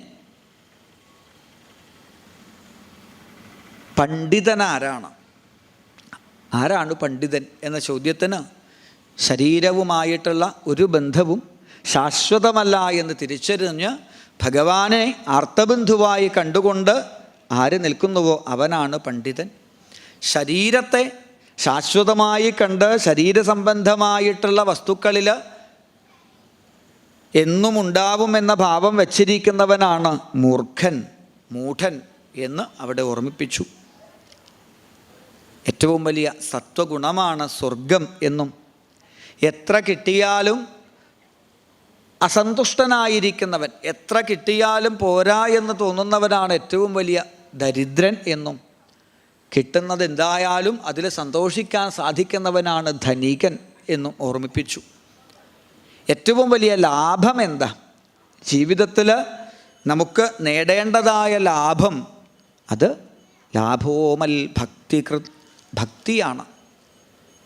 Speaker 1: പണ്ഡിതനാരാണ്? ആരാണ് പണ്ഡിതൻ എന്ന ചോദ്യത്തിന് ശരീരവുമായിട്ടുള്ള ഒരു ബന്ധവും ശാശ്വതമല്ല എന്ന് തിരിച്ചറിഞ്ഞ് ഭഗവാനെ ആർത്തബന്ധുവായി കണ്ടുകൊണ്ട് ആര് നിൽക്കുന്നുവോ അവനാണ് പണ്ഡിതൻ. ശരീരത്തെ ശാശ്വതമായി കണ്ട് ശരീരസംബന്ധമായിട്ടുള്ള വസ്തുക്കളിൽ എന്നും ഉണ്ടാവുമെന്ന ഭാവം വച്ചിരിക്കുന്നവനാണ് മൂർഖൻ, മൂഢൻ എന്ന് അവിടെ ഓർമ്മിപ്പിച്ചു. ഏറ്റവും വലിയ സത്വഗുണമാണ് സ്വർഗം എന്നും, എത്ര കിട്ടിയാലും അസന്തുഷ്ടനായിരിക്കുന്നവൻ, എത്ര കിട്ടിയാലും പോരാ എന്ന് തോന്നുന്നവനാണ് ഏറ്റവും വലിയ ദരിദ്രൻ എന്നും, കിട്ടുന്നത് എന്തായാലും അതിൽ സന്തോഷിക്കാൻ സാധിക്കുന്നവനാണ് ധനികൻ എന്നും ഓർമ്മിപ്പിച്ചു. ഏറ്റവും വലിയ ലാഭം എന്താ? ജീവിതത്തിൽ നമുക്ക് നേടേണ്ടതായ ലാഭം അത് ലാഭോമൽ ഭക്തിയാണ്.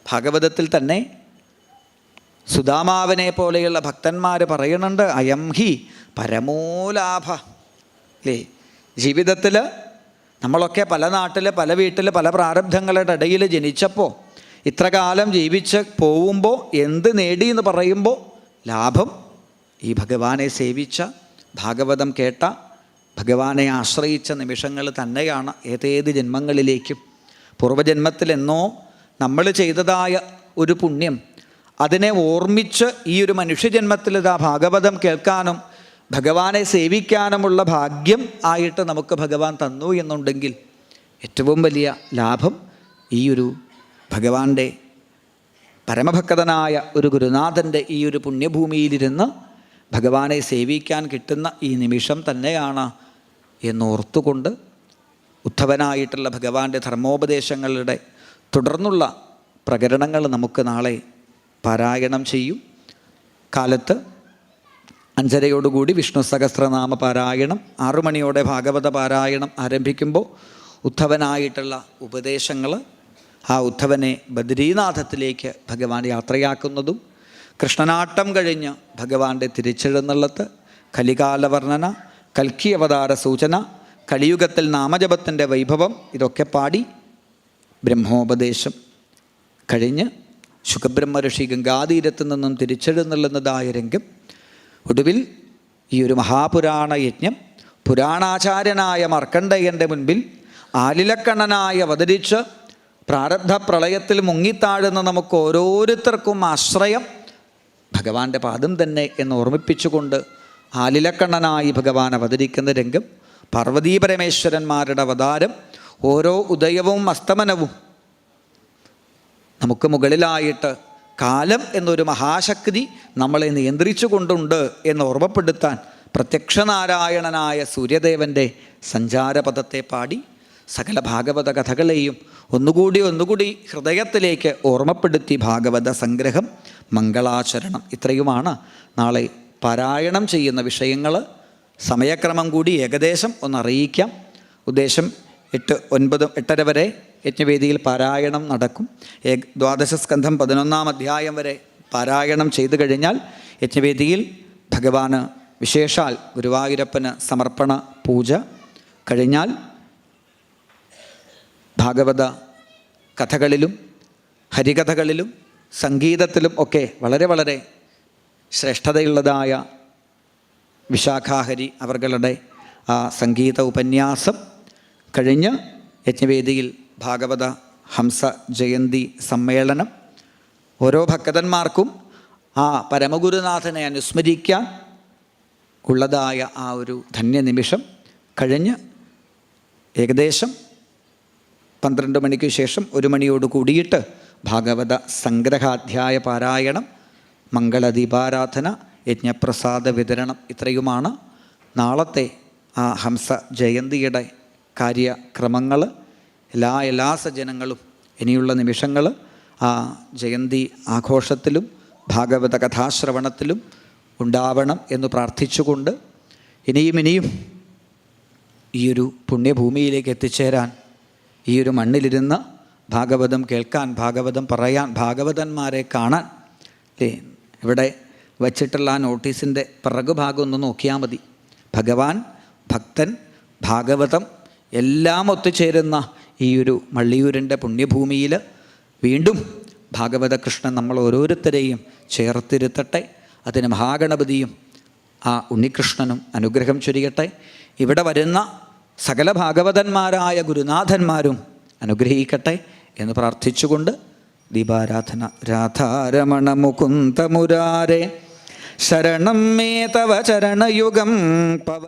Speaker 1: ഭാഗവതത്തിൽ തന്നെ സുദാമാവിനെ പോലെയുള്ള ഭക്തന്മാർ പറയുന്നുണ്ട്, അയം ഹി പരമോലാഭ, അല്ലേ? ജീവിതത്തിൽ നമ്മളൊക്കെ പല നാട്ടിൽ പല വീട്ടിൽ പല പ്രാരബ്ധങ്ങളുടെ ഇടയിൽ ജനിച്ചപ്പോൾ ഇത്ര കാലം ജീവിച്ച് പോകുമ്പോൾ എന്ത് നേടി എന്ന് പറയുമ്പോൾ ലാഭം ഈ ഭഗവാനെ സേവിച്ച, ഭാഗവതം കേട്ട, ഭഗവാനെ ആശ്രയിച്ച നിമിഷങ്ങൾ തന്നെയാണ്. ഏതേത് ജന്മങ്ങളിലേക്കും പൂർവ്വജന്മത്തിലെന്നോ നമ്മൾ ചെയ്തതായ ഒരു പുണ്യം അതിനെ ഓർമ്മിച്ച് ഈ ഒരു മനുഷ്യജന്മത്തിൽ ഇതാ ഭാഗവതം കേൾക്കാനും ഭഗവാനെ സേവിക്കാനുമുള്ള ഭാഗ്യം ആയിട്ട് നമുക്ക് ഭഗവാൻ തന്നു എന്നുണ്ടെങ്കിൽ ഏറ്റവും വലിയ ലാഭം ഈ ഒരു ഭഗവാന്റെ പരമഭക്തനായ ഒരു ഗുരുനാഥൻ്റെ ഈ ഒരു പുണ്യഭൂമിയിലിരുന്ന് ഭഗവാനെ സേവിക്കാൻ കിട്ടുന്ന ഈ നിമിഷം തന്നെയാണ് എന്നോർത്തുകൊണ്ട് ഉദ്ധവനായിട്ടുള്ള ഭഗവാന്റെ ധർമ്മോപദേശങ്ങളുടെ തുടർന്നുള്ള പ്രകരണങ്ങൾ നമുക്ക് നാളെ പാരായണം ചെയ്യും. കാലത്ത് 5:30 വിഷ്ണു സഹസ്രനാമ പാരായണം, 6 മണിയോടെ ഭാഗവത പാരായണം ആരംഭിക്കുമ്പോൾ ഉദ്ധവനായിട്ടുള്ള ഉപദേശങ്ങൾ, ആ ഉദ്ധവനെ ബദ്രീനാഥത്തിലേക്ക് ഭഗവാൻ യാത്രയാക്കുന്നതും, കൃഷ്ണനാട്ടം കഴിഞ്ഞ് ഭഗവാന്റെ തിരിച്ചെഴുന്നള്ളത്ത്, കലികാല വർണ്ണന, കൽക്കി അവതാര സൂചന, കലിയുഗത്തിൽ നാമജപത്തിൻ്റെ വൈഭവം, ഇതൊക്കെ പാടി ബ്രഹ്മോപദേശം കഴിഞ്ഞ് ശുഖബ്രഹ്മഋഷി ഗംഗാതീരത്തു നിന്നും തിരിച്ചെഴുന്നള്ളുന്നതായ രംഗം. ഒടുവിൽ ഈ ഒരു മഹാപുരാണ യജ്ഞം പുരാണാചാര്യനായ മാർക്കണ്ഡേയൻ്റെ മുൻപിൽ ആലിലക്കണ്ണനായി അവതരിച്ച് പ്രാരബ്ധ പ്രളയത്തിൽ മുങ്ങിത്താഴുന്ന നമുക്ക് ഓരോരുത്തർക്കും ആശ്രയം ഭഗവാന്റെ പാദം തന്നെ എന്ന് ഓർമ്മിപ്പിച്ചുകൊണ്ട് ആലിലക്കണ്ണനായി ഭഗവാൻ അവതരിക്കുന്ന രംഗം, പാർവതീ പരമേശ്വരന്മാരുടെ അവതാരം, ഓരോ ഉദയവും അസ്തമനവും നമുക്ക് മുകളിലായിട്ട് കാലം എന്നൊരു മഹാശക്തി നമ്മളെ നിയന്ത്രിച്ചു കൊണ്ടുണ്ട് എന്ന് ഓർമ്മപ്പെടുത്താൻ പ്രത്യക്ഷനാരായണനായ സൂര്യദേവൻ്റെ സഞ്ചാരപഥത്തെ പാടി സകല ഭാഗവത കഥകളെയും ഒന്നുകൂടി ഹൃദയത്തിലേക്ക് ഓർമ്മപ്പെടുത്തി ഭാഗവത സംഗ്രഹം, മംഗളാചരണം, ഇത്രയുമാണ് നാളെ പാരായണം ചെയ്യുന്ന വിഷയങ്ങൾ. സമയക്രമം കൂടി ഏകദേശം ഒന്നറിയിക്കാം. ഉദ്ദേശം 8, 9, 8:30 വരെ യജ്ഞവേദിയിൽ പാരായണം നടക്കും. ദ്വാദശസ്കന്ധം 11-ാം അധ്യായം വരെ പാരായണം ചെയ്തു കഴിഞ്ഞാൽ യജ്ഞവേദിയിൽ ഭഗവാന് വിശേഷാൽ ഗുരുവായൂരപ്പന് സമർപ്പണ പൂജ കഴിഞ്ഞാൽ ഭാഗവത കഥകളിലും ഹരികഥകളിലും സംഗീതത്തിലും ഒക്കെ വളരെ വളരെ ശ്രേഷ്ഠതയുള്ളതായ വിശാഖാഹരി അവരുടെ ആ സംഗീത ഉപന്യാസം കഴിഞ്ഞ് യജ്ഞവേദിയിൽ ഭാഗവത ഹംസ ജയന്തി സമ്മേളനം, ഓരോ ഭക്തന്മാർക്കും ആ പരമഗുരുനാഥനെ അനുസ്മരിക്കാൻ ഉള്ളതായ ആ ഒരു ധന്യനിമിഷം കഴിഞ്ഞ് ഏകദേശം 12 മണിക്ക് ശേഷം 1 മണിയോട് കൂടിയിട്ട് ഭാഗവത സംഗ്രഹാധ്യായ പാരായണം, മംഗളദീപാരാധന, യജ്ഞപ്രസാദ വിതരണം, ഇത്രയുമാണ് നാളത്തെ ആ ഹംസ ജയന്തിയുടെ കാര്യക്രമങ്ങൾ. എല്ലാ സജ്ജനങ്ങളും ഇനിയുള്ള നിമിഷങ്ങൾ ആ ജയന്തി ആഘോഷത്തിലും ഭാഗവത കഥാശ്രവണത്തിലും ഉണ്ടാവണം എന്ന് പ്രാർത്ഥിച്ചുകൊണ്ട് ഇനിയും ഈയൊരു പുണ്യഭൂമിയിലേക്ക് എത്തിച്ചേരാൻ, ഈയൊരു മണ്ണിലിരുന്ന് ഭാഗവതം കേൾക്കാൻ, ഭാഗവതം പറയാൻ, ഭാഗവതന്മാരെ കാണാൻ, അല്ലേ, ഇവിടെ വച്ചിട്ടുള്ള ആ നോട്ടീസിൻ്റെ പിറകുഭാഗം ഒന്ന് നോക്കിയാൽ മതി. ഭഗവാൻ, ഭക്തൻ, ഭാഗവതം എല്ലാം ഒത്തുചേരുന്ന ഈയൊരു മള്ളിയൂരിൻ്റെ പുണ്യഭൂമിയിൽ വീണ്ടും ഭാഗവത കൃഷ്ണൻ നമ്മൾ ഓരോരുത്തരെയും ചേർത്തിരുത്തട്ടെ. അതിന് മഹാഗണപതിയും ആ ഉണ്ണികൃഷ്ണനും അനുഗ്രഹം ചൊരിയട്ടെ. ഇവിടെ വരുന്ന സകല ഭാഗവതന്മാരായ ഗുരുനാഥന്മാരും അനുഗ്രഹിക്കട്ടെ എന്ന് പ്രാർത്ഥിച്ചുകൊണ്ട് ദീപാരാധന. രാധാരമണ മുകുന്ദ മുരാരേ ശരണം മേ തവ ചരണയുഗം പവ